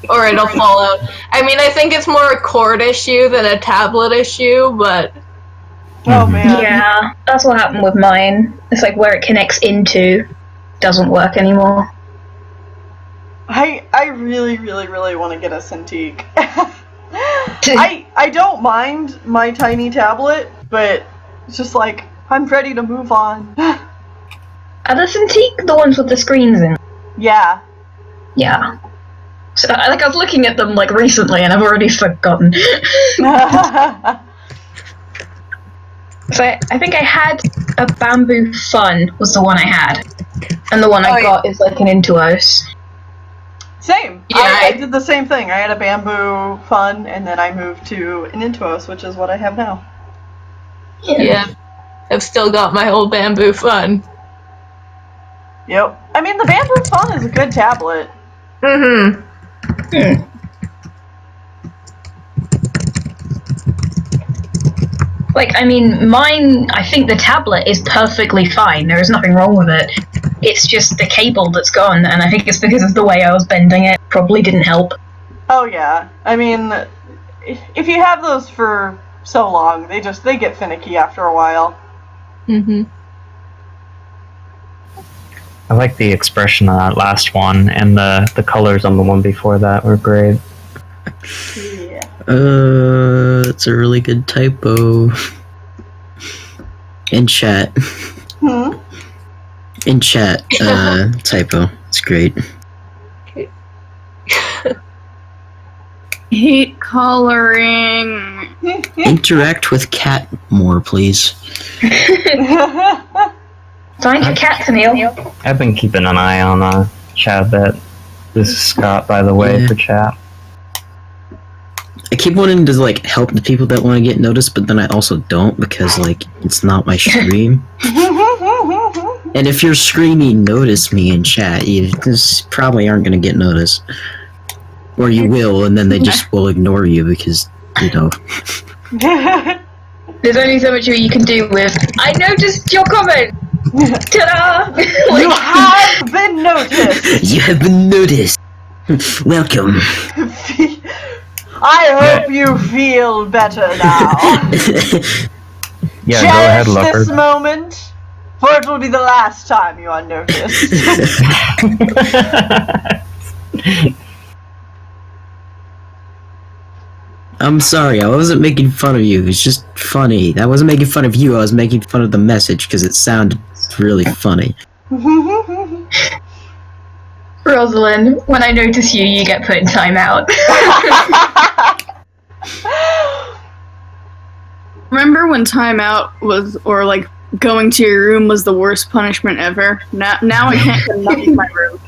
Or it'll fall out. I mean, I think it's more a cord issue than a tablet issue, but... Oh, man. Yeah, that's what happened with mine. It's where it connects into doesn't work anymore. I really, really, really want to get a Cintiq. I don't mind my tiny tablet, but it's just I'm ready to move on. Are the Cintiq the ones with the screens in? Yeah. Yeah. So, I was looking at them recently, and I've already forgotten. So I think I had a Bamboo Fun was the one I had, and the one I got is an Intuos. Same. Yeah, I did the same thing. I had a Bamboo Fun, and then I moved to an Intuos, which is what I have now. Yeah. I've still got my old Bamboo Fun. Yep. I mean, the Bamboo Fun is a good tablet. Mm-hmm. Mine, I think the tablet is perfectly fine. There is nothing wrong with it. It's just the cable that's gone, and I think it's because of the way I was bending it. Probably didn't help. Oh, yeah. I mean, if you have those for so long, they get finicky after a while. Mm-hmm. I like the expression on that last one, and the colors on the one before that were great. Yeah. It's a really good typo. In chat. In chat, typo. It's great. Hate coloring. Interact with cat more, please. Find your cat, Neil. I've been keeping an eye on chat a bit. This is Scott, by the way, for chat. I keep wanting to help the people that want to get noticed, but then I also don't because it's not my stream. And if you're screaming "notice me" in chat, you just probably aren't going to get noticed, or you will, and then they just will ignore you because There's only so much you can do with. I noticed your comment. Ta-da! You have been noticed. You have been noticed. Welcome. I hope you feel better now. Yeah, go ahead, Cherish Leopard. this moment, for it will be the last time you are noticed. I'm sorry, I wasn't making fun of you. It's just funny. I wasn't making fun of you. I was making fun of the message because it sounded really funny. Rosalind, when I notice you, you get put in timeout. Remember when timeout was, or going to your room was the worst punishment ever. Now I can't get enough in my room.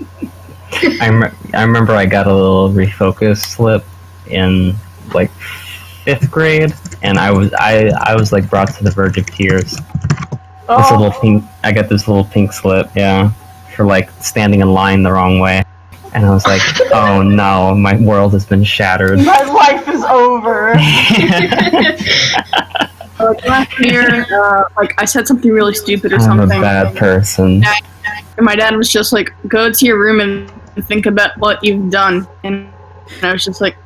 I remember I got a little refocus slip in like 5th grade, and I was like brought to the verge of tears. I got this little pink slip, for like standing in line the wrong way, and I was like, oh no, my world has been shattered. My life is over. Last year, like I said something really stupid or I'm something. a bad person. And my dad was just like, go to your room and think about what you've done. And I was just like,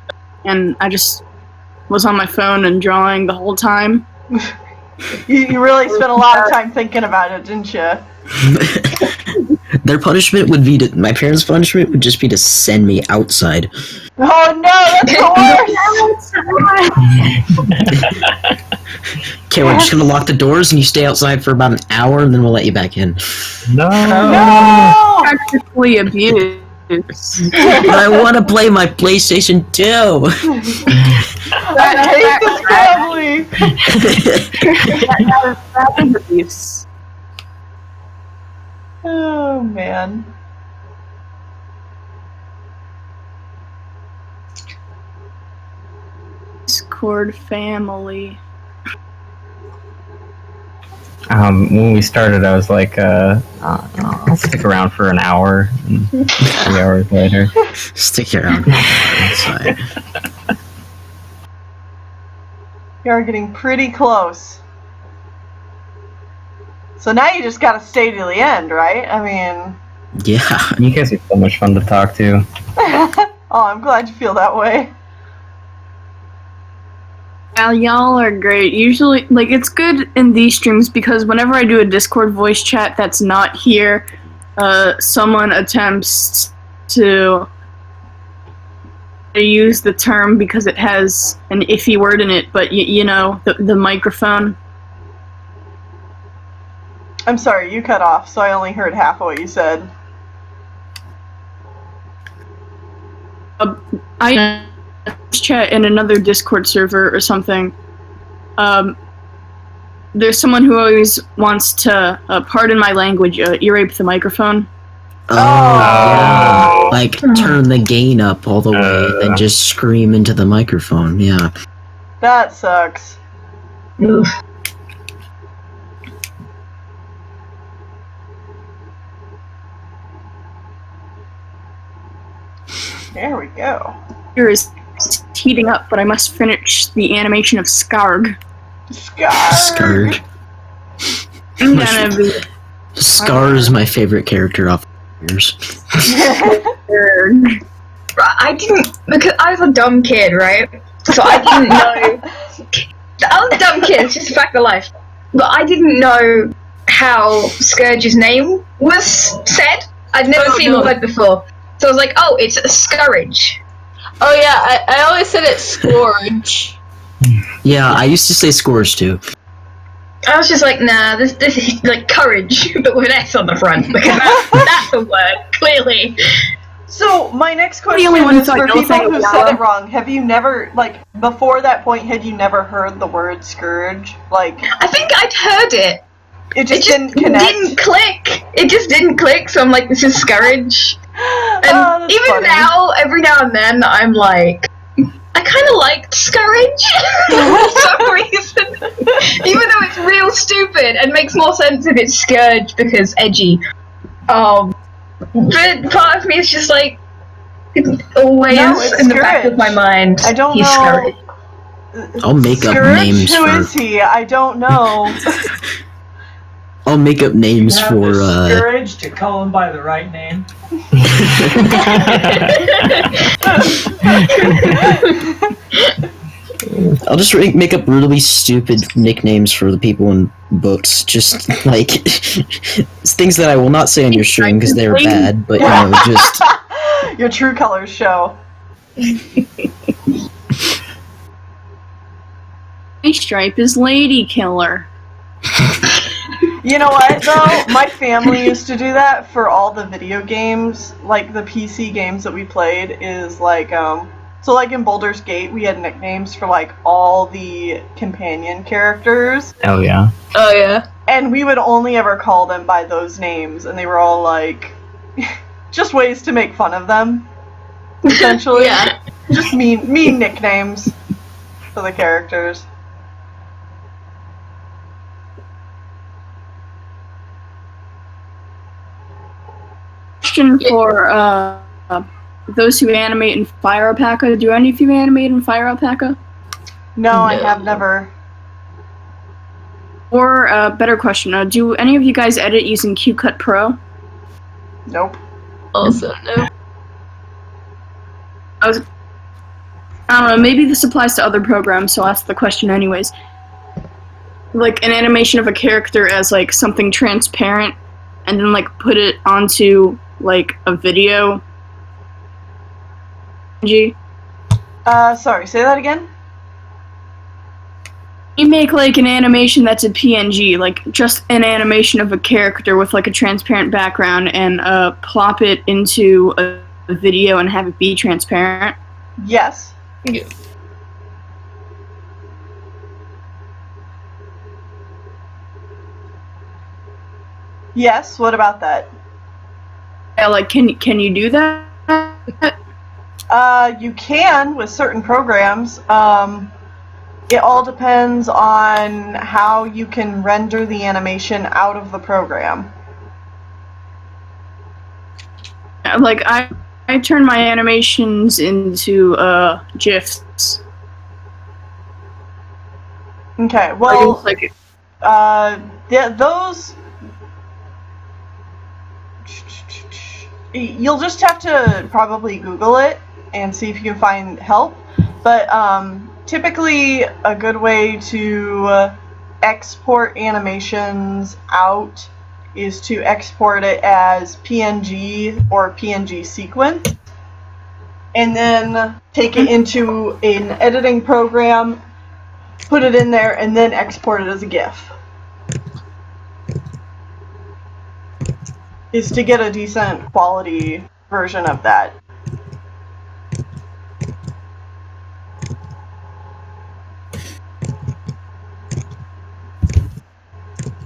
and I just was on my phone and drawing the whole time. You really spent a lot of time thinking about it, didn't you? Their punishment would be my parents' punishment would just be to send me outside. Oh no, that's the worst! Okay, we're just gonna lock the doors and you stay outside for about an hour and then we'll let you back in. No! Practically abused. But I want to play my PlayStation 2! I hate this family! That is abuse. Oh man. Discord family. When we started, I was like, I'll stick around for an hour, and 3 hours later. Stick around. Outside. You're getting pretty close. So now you just gotta stay to the end, right? I mean... Yeah. You guys are so much fun to talk to. Oh, I'm glad you feel that way. Well, y'all are great. Usually, like, it's good in these streams because whenever I do a Discord voice chat that's not here, someone attempts to use the term because it has an iffy word in it, but you know, the microphone. I'm sorry, you cut off, so I only heard half of what you said. I chat in another Discord server or something. There's someone who always wants to, pardon my language, ear-rape the microphone. Oh, yeah. Like, turn the gain up all the way and then just scream into the microphone, yeah. That sucks. Oof. There we go. Here is heating up, but I must finish the animation of Skarg. Skarg. I'm gonna be Scar is my favorite character off years. Skarg. I didn't, because I was a dumb kid, right? So I didn't know. I was a dumb kid, it's just a fact of life. But I didn't know how Scourge's name was said. I'd never seen the word before. So I was like, oh, it's Scourge. Oh yeah, I always said it's Scourge. Yeah, I used to say Scourge too. I was just like, nah, this is like courage, but with an S on the front, because that's a word, clearly. So, my next question only one is who for thought people Yellow who Thing said was it wrong. Have you never, like, before that point, had you never heard the word Scourge? Like, I think I'd heard it. it It just just didn't connect? didn't click. It just didn't click, so I'm like, this is Scourge. And Oh, that's even funny. now, every now and then, I'm like, I kind of liked Scourge for some reason. Even though it's real stupid and makes more sense if it's Scourge because edgy. But part of me is just like, it's always No, it's in the back of Scourge. my mind. I don't he's know. Scourge. I'll make up Scourge? names Who for. is he? I don't know. I'll make up names You have for. the courage to call him by the right name. I'll just make up really stupid nicknames for the people in books. Just like things that I will not say on your stream because they're bad, but you know, just. Your True Colors show. My stripe is Lady Killer. You know what, though? My family used to do that for all the video games, like the PC games that we played, is like, So, like, in Baldur's Gate, we had nicknames for, like, all the companion characters. Oh, yeah. Oh, yeah. And we would only ever call them by those names, and they were all, like, just ways to make fun of them, essentially. Yeah. Just mean nicknames for the characters. Question for those who animate in Fire Alpaca. Do any of you animate in Fire Alpaca? No, I have never. Or a better question, do any of you guys edit using QCut Pro? Nope. Also, no. I don't know, maybe this applies to other programs, so I'll ask the question anyways. Like, an animation of a character as, like, something transparent, and then, like, put it onto, like, a video. Sorry, say that again? You make, like, an animation that's a PNG, like, just an animation of a character with, like, a transparent background, and, plop it into a video and have it be transparent? Yes. Yeah. Yes, what about that? Yeah, like, can you do that? You can with certain programs. It all depends on how you can render the animation out of the program. Like, I turn my animations into, GIFs. Okay, well, Like, those... You'll just have to probably Google it and see if you can find help. But typically a good way to export animations out is to export it as PNG or PNG sequence, and then take it into an editing program, put it in there, and then export it as a GIF. Is to get a decent quality version of that.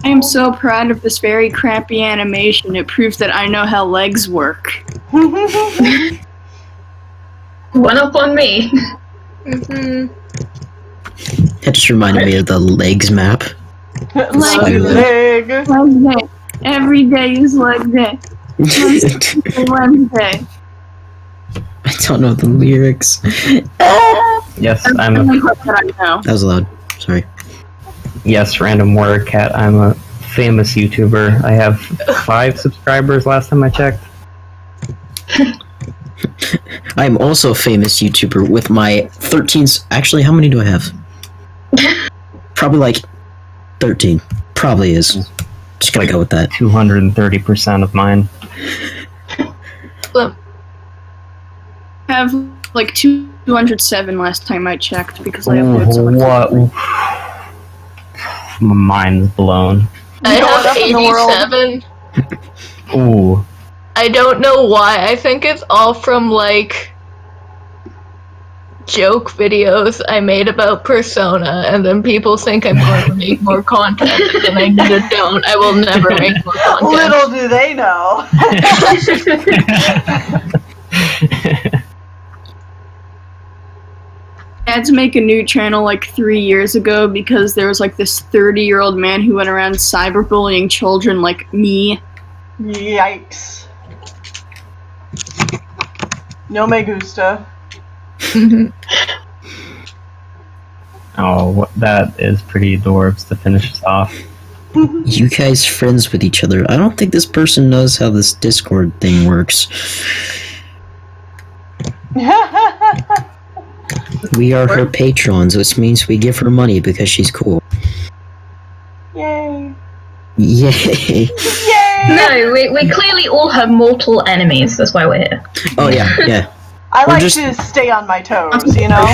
I am so proud of this very crappy animation. It proves that I know how legs work. One up on me. Mm-hmm. That just reminded me of the legs map. Leg. Leg day. Every day is leg day. Wednesday. I don't know the lyrics. Yes, That I know. That was loud. Sorry. Yes, Random Warrior Cat. I'm a famous YouTuber. I have 5 subscribers last time I checked. I'm also a famous YouTuber with my 13. Actually, how many do I have? Probably like 13. Probably is. Just gonna go with that. 230% of mine. Well, I have like 207 last time I checked because I upload so much. What? My mind's blown. I have up in the world. 87. Ooh. I don't know why. I think it's all from, like, joke videos I made about Persona, and then people think I'm going to make more content, and then I don't. I will never make more content. Little do they know. I had to make a new channel like 3 years ago because there was like this 30-year-old man who went around cyberbullying children like me. Yikes. No me gusta. Oh, that is pretty adorbs to finish us off. You guys friends with each other. I don't think this person knows how this Discord thing works. We are her patrons, which means we give her money because she's cool. Yay. Yay! Yay! No, we clearly all have mortal enemies. That's why we're here. Oh yeah. I We're like just- to stay on my toes, you know?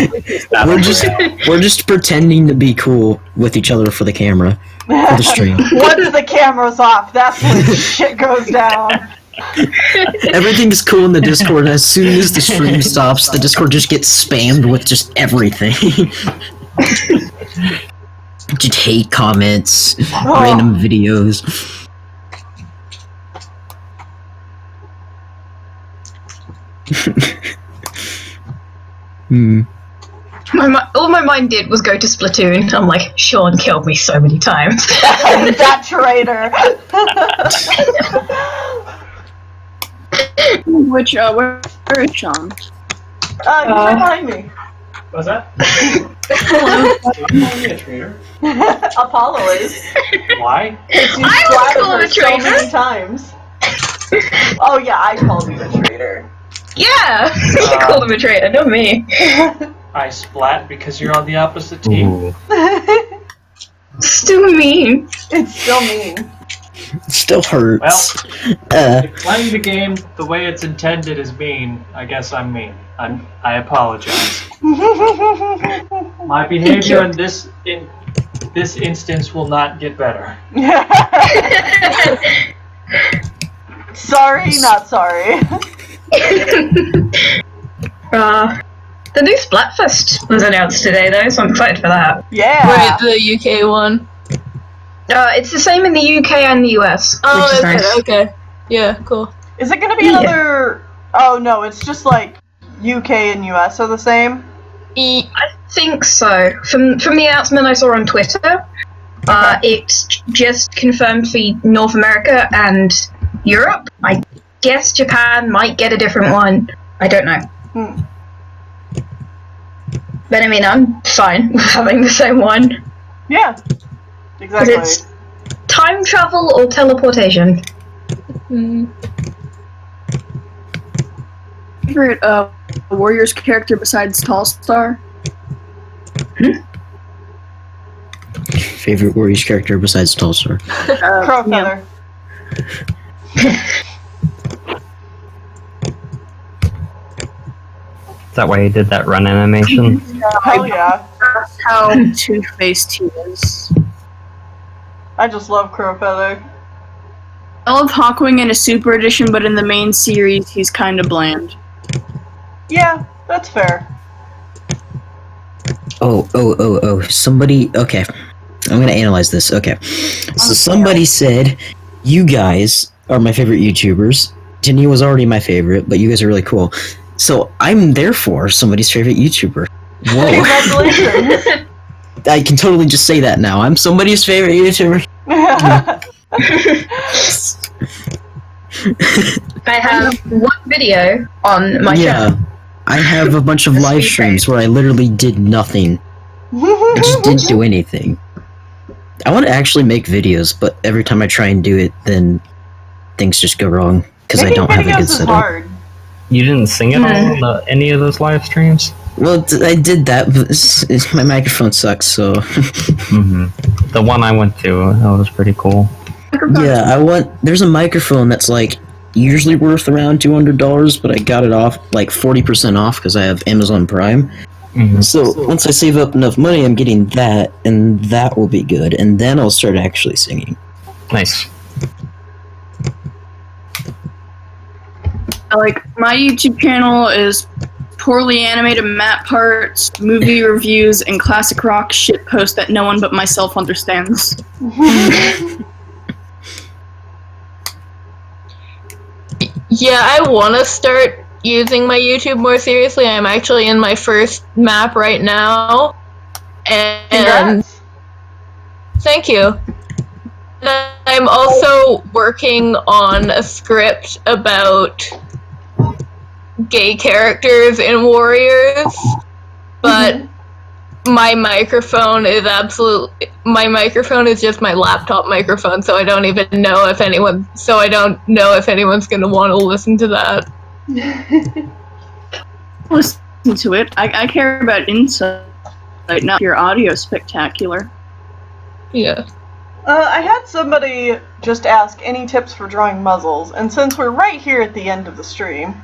We're just pretending to be cool with each other for the camera, for the stream. Once the camera's off, that's when shit goes down. Everything is cool in the Discord, and as soon as the stream stops, the Discord just gets spammed with just everything. Just hate comments, random videos. All my mind did was go to Splatoon. I'm like, Sean killed me so many times. That traitor. Which, where is Sean? He's right behind me. What's that? Hello. You're a traitor. Apollo is. Why? Because you I was splattered called her a so traitor. many times. Oh yeah, I called you a traitor. Yeah, you called him a traitor, not me. I splat because you're on the opposite team. Ooh. Still mean. It's still mean. It still hurts. If playing the game the way it's intended is mean, I guess I'm mean. I apologize. My behavior in this instance will not get better. Sorry, not sorry. The new Splatfest was announced today, though, so I'm excited for that. Yeah. Right, the UK one. It's the same in the UK and the US, Oh, which is okay, nice. okay. Yeah, cool. Is it gonna be another? Oh no, it's just like UK and US are the same. I think so. From the announcement I saw on Twitter, it's just confirmed for North America and Europe. I guess Japan might get a different one. I don't know. But I mean, I'm fine with having the same one. Yeah. Exactly. It's time travel or teleportation. Favorite Warriors character besides Tallstar? Favorite Warriors character besides Tallstar? Crowfeather. Is that why he did that run animation? Hell yeah. That's how two-faced he is. I just love Crowfeather. I love Hawkwing in a Super Edition, but in the main series, he's kind of bland. Yeah, that's fair. Oh. Somebody. Okay. I'm gonna analyze this. Okay. So somebody said, you guys are my favorite YouTubers. Jenny was already my favorite, but you guys are really cool. So I'm therefore somebody's favorite YouTuber. Whoa. Congratulations. I can totally just say that now. I'm somebody's favorite YouTuber. I have one video on my channel. I have a bunch of live streams where I literally did nothing. I just didn't do anything. I want to actually make videos, but every time I try and do it, then things just go wrong because I don't have a good setup. Hard. You didn't sing it on any of those live streams? Well, I did that, but my microphone sucks, so... The one I went to, that was pretty cool. Yeah, there's a microphone that's, like, usually worth around $200, but I got it off, like, 40% off because I have Amazon Prime. So, once I save up enough money, I'm getting that, and that will be good, and then I'll start actually singing. Nice. Like, my YouTube channel is poorly animated map parts, movie reviews, and classic rock shitpost that no one but myself understands. Yeah, I want to start using my YouTube more seriously. I'm actually in my first map right now. And Congrats. Thank you. And I'm also working on a script about gay characters in Warriors, but my microphone is just my laptop microphone, so I don't know if anyone's gonna want to listen to that. Listen to it. I care about insight, not your audio spectacular. Yeah. I had somebody just ask any tips for drawing muzzles, and since we're right here at the end of the stream...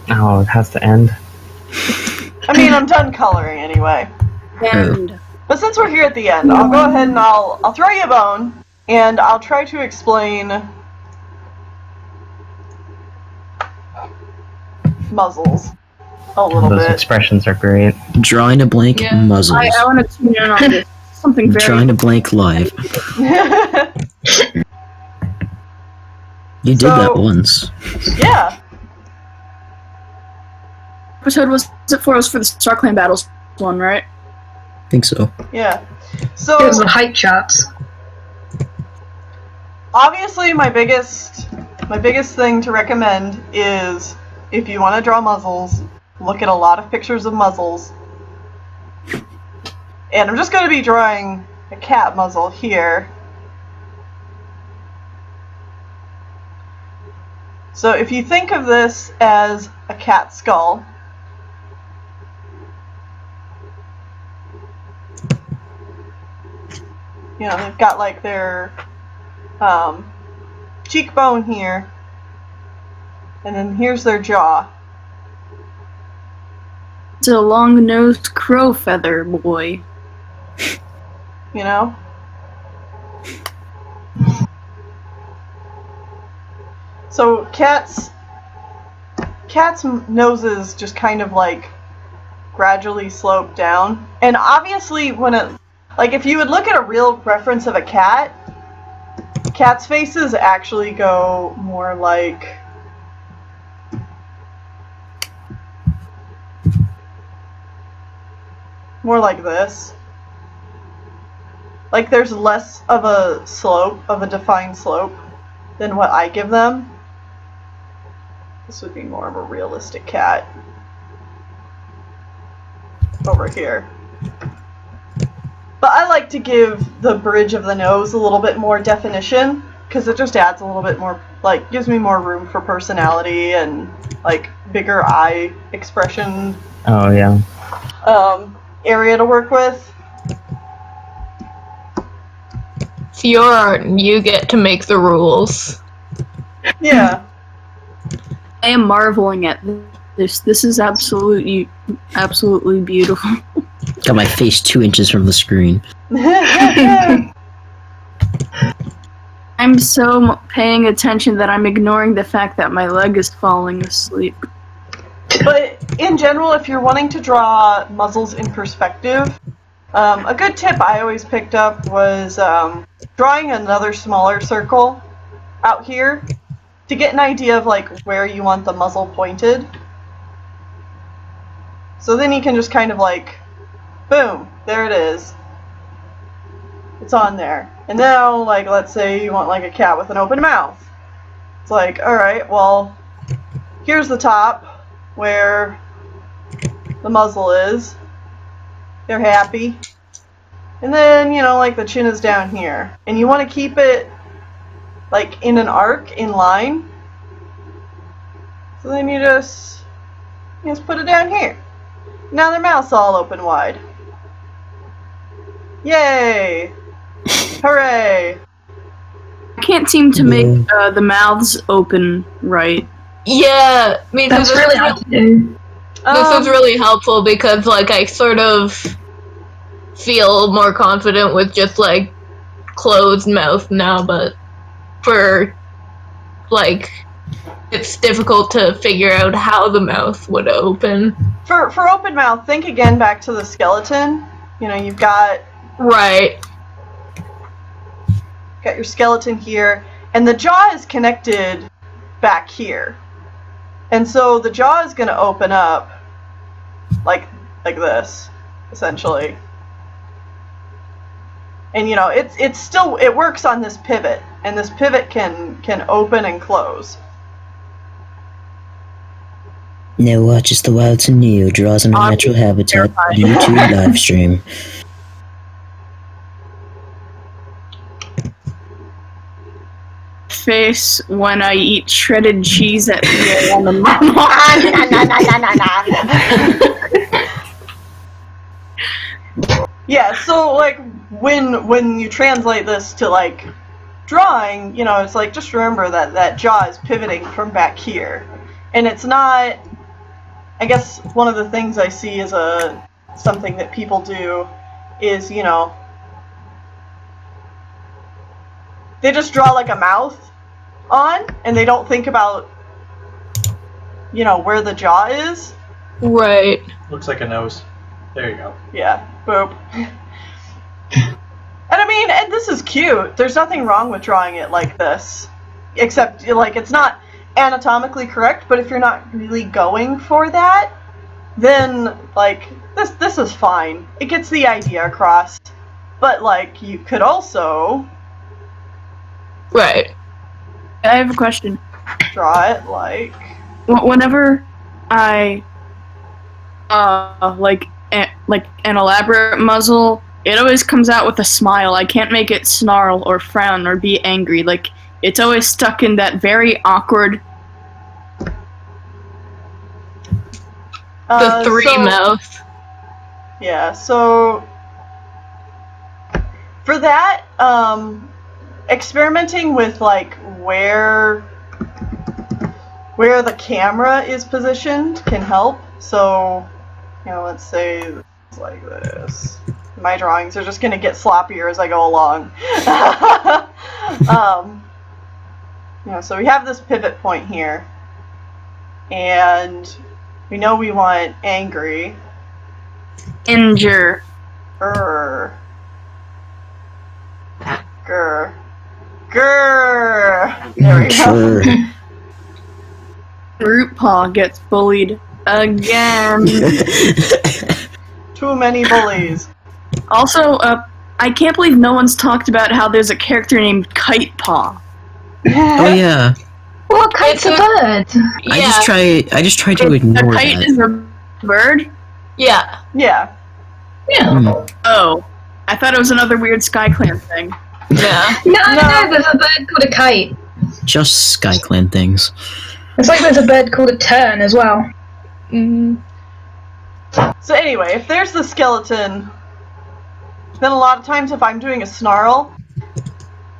Oh, it has to end? I mean, I'm done coloring anyway. And But since we're here at the end, I'll go ahead and I'll throw you a bone, and I'll try to explain muzzles a little Those bit. expressions are great. Drawing a blank muzzles. I want to tune in on this. Something very. Drawing a blank live. You did that once. Yeah. Episode was it for? It was for the Star Clan Battles one, right? I think so. Yeah. So It was the hype charts. obviously my biggest thing to recommend is if you want to draw muzzles, look at a lot of pictures of muzzles. And I'm just going to be drawing a cat muzzle here. So if you think of this as a cat skull, you know, they've got like their cheekbone here, and then here's their jaw. It's a long-nosed crow feather boy. You know? So cats' noses just kind of like gradually slope down. And obviously when it, like if you would look at a real reference of a cat, cats' faces actually go more like this. Like there's less of a slope, of a defined slope, than what I give them. This would be more of a realistic cat. Over here. But I like to give the bridge of the nose a little bit more definition, because it just adds a little bit more, like, gives me more room for personality and, like, bigger eye expression. Oh, yeah. Area to work with. It's your art and you get to make the rules. Yeah. I am marveling at this. This is absolutely beautiful. Got my face 2 inches from the screen. I'm so paying attention that I'm ignoring the fact that my leg is falling asleep. But in general, if you're wanting to draw muzzles in perspective, a good tip I always picked up was drawing another smaller circle out here to get an idea of like where you want the muzzle pointed. So then you can just kind of like, boom, there it is. It's on there. And now, like, let's say you want like a cat with an open mouth. It's like, alright, well, here's the top where the muzzle is. They're happy. And then, you know, like the chin is down here. And you want to keep it like in an arc, in line. So then you just put it down here. Now their mouth's all open wide. Yay! Hooray! I can't seem to make the mouths open right. Yeah, I mean, That's really hard to do. This is really helpful because, like, I sort of feel more confident with just, like, closed mouth now, but for, like, it's difficult to figure out how the mouth would open. For open mouth, think again back to the skeleton. You know, you've got... Right. Got your skeleton here, and the jaw is connected back here. And so the jaw is going to open up like this, essentially. And you know, it's still, it works on this pivot, and this pivot can open and close. Now watches the Wilds and Neo draws in a natural habitat YouTube live stream. Face when I eat shredded cheese at the on the Yeah, so like when you translate this to like drawing, you know, it's like just remember that jaw is pivoting from back here. And it's not, I guess one of the things I see as something that people do is, you know, they just draw like a mouth on, and they don't think about where the jaw is. Right. Looks like a nose. There you go. Yeah, boop. And I mean, and this is cute. There's nothing wrong with drawing it like this. Except, like, it's not anatomically correct, but if you're not really going for that, then, like, this is fine. It gets the idea across. But, like, you could also... Right. I have a question. Draw it like... Whenever I, like an elaborate muzzle, it always comes out with a smile. I can't make it snarl or frown or be angry. Like, it's always stuck in that very awkward... The three mouth. Yeah, so... For that, experimenting with, like, where the camera is positioned can help. So, let's say it's like this. My drawings are just going to get sloppier as I go along. So we have this pivot point here. And we know we want angry. Injure. Grr. Grr. Grr. There we go. Root Paw gets bullied again. Too many bullies. Also, I can't believe no one's talked about how there's a character named Kite Paw. Oh yeah. Well, kite's a bird. Yeah. I just try to ignore A kite that. is a bird? Yeah. Yeah. Yeah. Oh. I thought it was another weird SkyClan thing. Yeah. No, there's a bird called a kite. Just SkyClan things. It's like there's a bird called a tern as well. Mm-hmm. So anyway, if there's the skeleton, then a lot of times if I'm doing a snarl,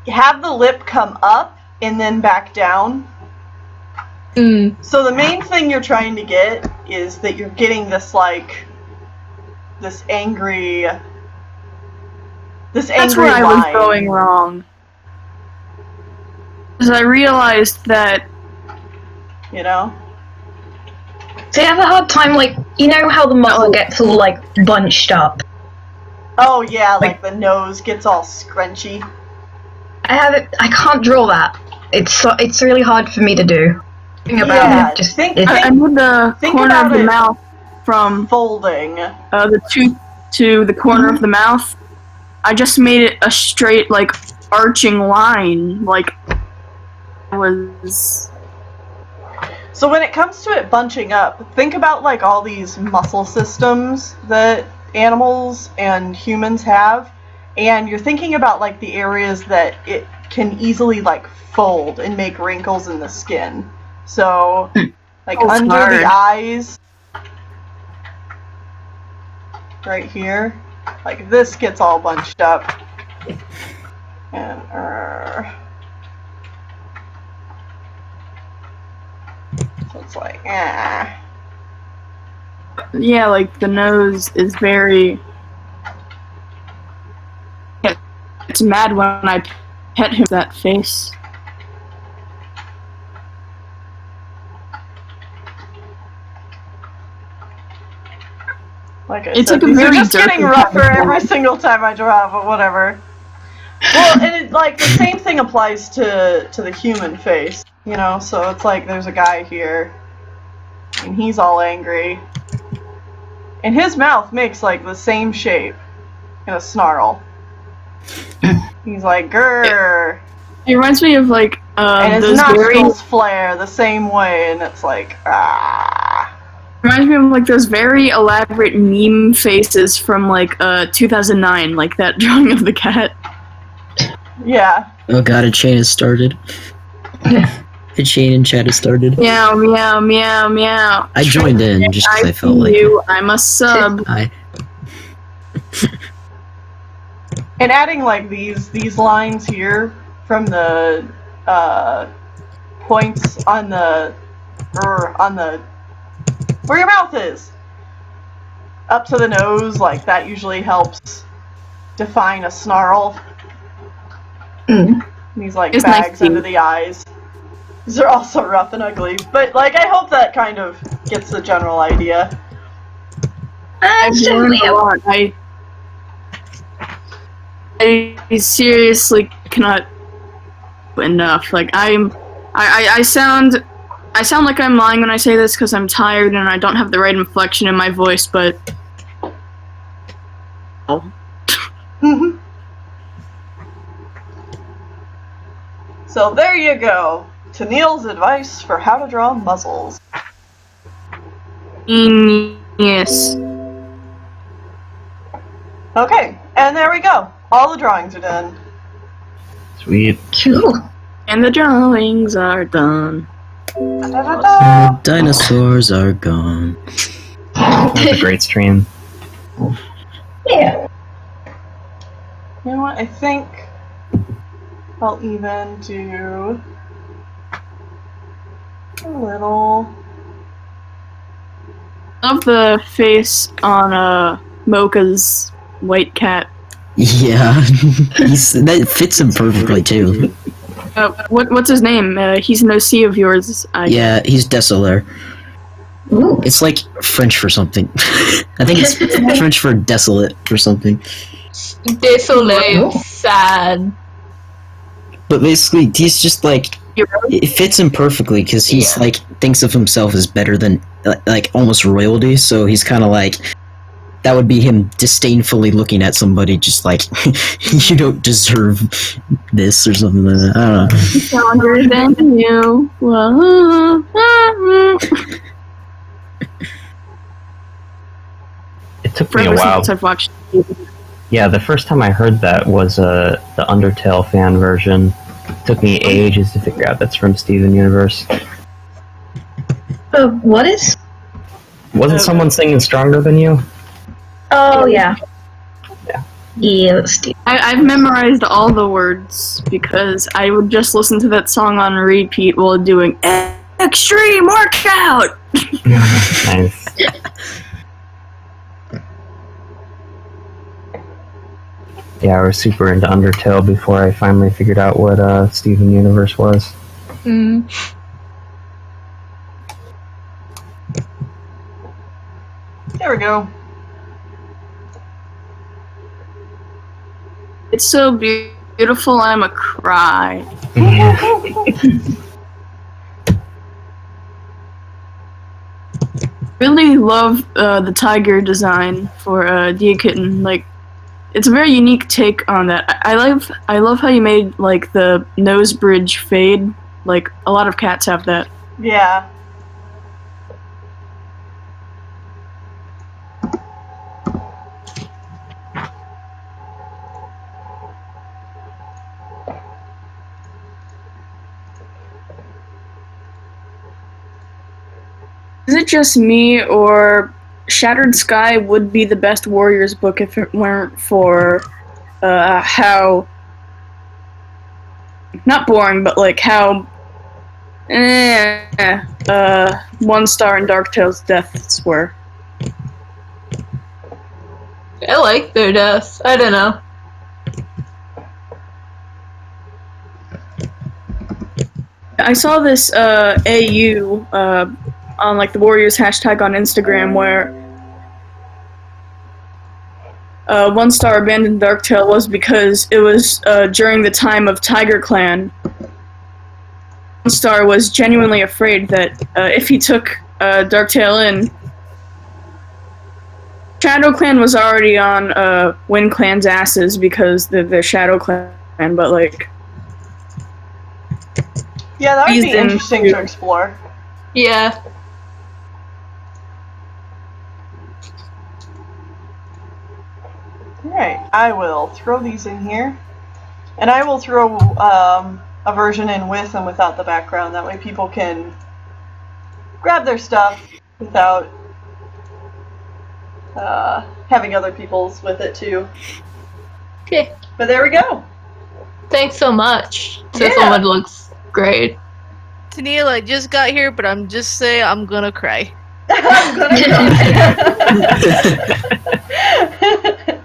have the lip come up and then back down. So the main thing you're trying to get is that you're getting this, like, this angry That's where I was going wrong. Because I realized that... So you have a hard time, like, you know how the muzzle gets all, like, bunched up? Oh yeah, like the nose gets all scrunchy. I can't draw that. It's really hard for me to do. Think about it. I moved the corner of the mouth from folding the tooth to the corner of the mouth. I just made it a straight, like, arching line. Like, it was... So when it comes to it bunching up, think about, like, all these muscle systems that animals and humans have, and you're thinking about, like, the areas that it can easily, like, fold and make wrinkles in the skin. So, like, under the eyes, right here, like, this gets all bunched up. And, so it's like, Yeah, like, the nose is very... It's mad when I pet him that face. Like I It's said, like a these are very just getting dirty rougher kind of every single time I draw, but whatever. Well, and like the same thing applies to the human face, So it's like there's a guy here, and he's all angry, and his mouth makes like the same shape in a snarl. He's like grrr. It reminds me of like and his those nostrils flare the same way, and it's like Reminds me of like those very elaborate meme faces from like 2009, like that drawing of the cat. Yeah. Oh god, a chain has started. A chain in chat has started. Meow, meow, meow, meow. I joined in just because I felt like you. I'm a sub. And adding like these lines here from the points on the where your mouth is up to the nose, like that usually helps define a snarl. These like It's bags nice under the eyes. They're also rough and ugly, but like I hope that kind of gets the general idea. I've learned a lot. I seriously cannot enough. Like I sound like I'm lying when I say this because I'm tired and I don't have the right inflection in my voice, but So there you go. Tennille's advice for how to draw muzzles. yes. Okay, and there we go. All the drawings are done. Sweet. Cool. And the drawings are done. Da-da-da-da. Dinosaurs are gone. That was a great stream. Yeah. You know what? I think I'll even do a little. Love the face on Mocha's white cat. Yeah, that fits him perfectly too. What's his name? He's an OC of yours. Yeah, he's Desolar. Ooh. It's like French for something. I think it's French for desolate or something. Désolé, sad. But basically, he's just like, it fits him perfectly because he's like thinks of himself as better than like almost royalty. So he's kind of like, that would be him disdainfully looking at somebody just like, you don't deserve this or something like that. I don't know. Stronger than you. It took me a while. Since I've watched. Yeah, the first time I heard that was the Undertale fan version. It took me ages to figure out that's from Steven Universe. What is? Wasn't someone singing Stronger Than You? Oh, yeah. Yeah. Yeah, that's Steve. I've memorized all the words because I would just listen to that song on repeat while doing extreme workout. Nice. Yeah, I was super into Undertale before I finally figured out what Steven Universe was. Mm. There we go. It's so beautiful, I'm a cry. Really love the tiger design for Diakitten. Like, it's a very unique take on that. I love how you made like the nose bridge fade. Like a lot of cats have that. Yeah. Is it just me, or Shattered Sky would be the best Warriors book if it weren't for how, not boring, but like how 1 star and Darktale's deaths were. I like their deaths. I don't know. I saw this AU on like the Warriors hashtag on Instagram where 1 star abandoned Darktale was because it was during the time of Tiger Clan. 1 star was genuinely afraid that if he took Darktale in, Shadow Clan was already on Wind Clan's asses because they're Shadow Clan, but like... Yeah, that would be interesting to explore. Yeah. Alright, I will throw these in here. And I will throw a version in with and without the background. That way people can grab their stuff without having other people's with it too. Okay. But there we go. Thanks so much. This one looks great. Tennille, I just got here, but I'm just saying I'm gonna cry. I'm gonna cry.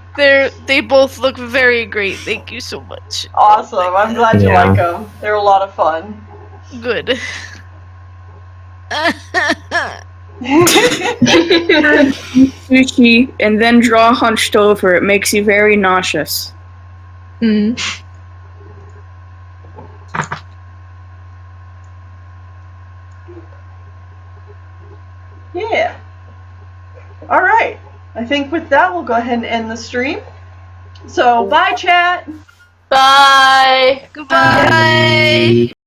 They both look very great. Thank you so much. Awesome. I'm glad you like them. They're a lot of fun. Good. Sushi and then draw hunched over. It makes you very nauseous. Yeah. All right. I think with that, we'll go ahead and end the stream. So, bye, chat. Bye. Goodbye.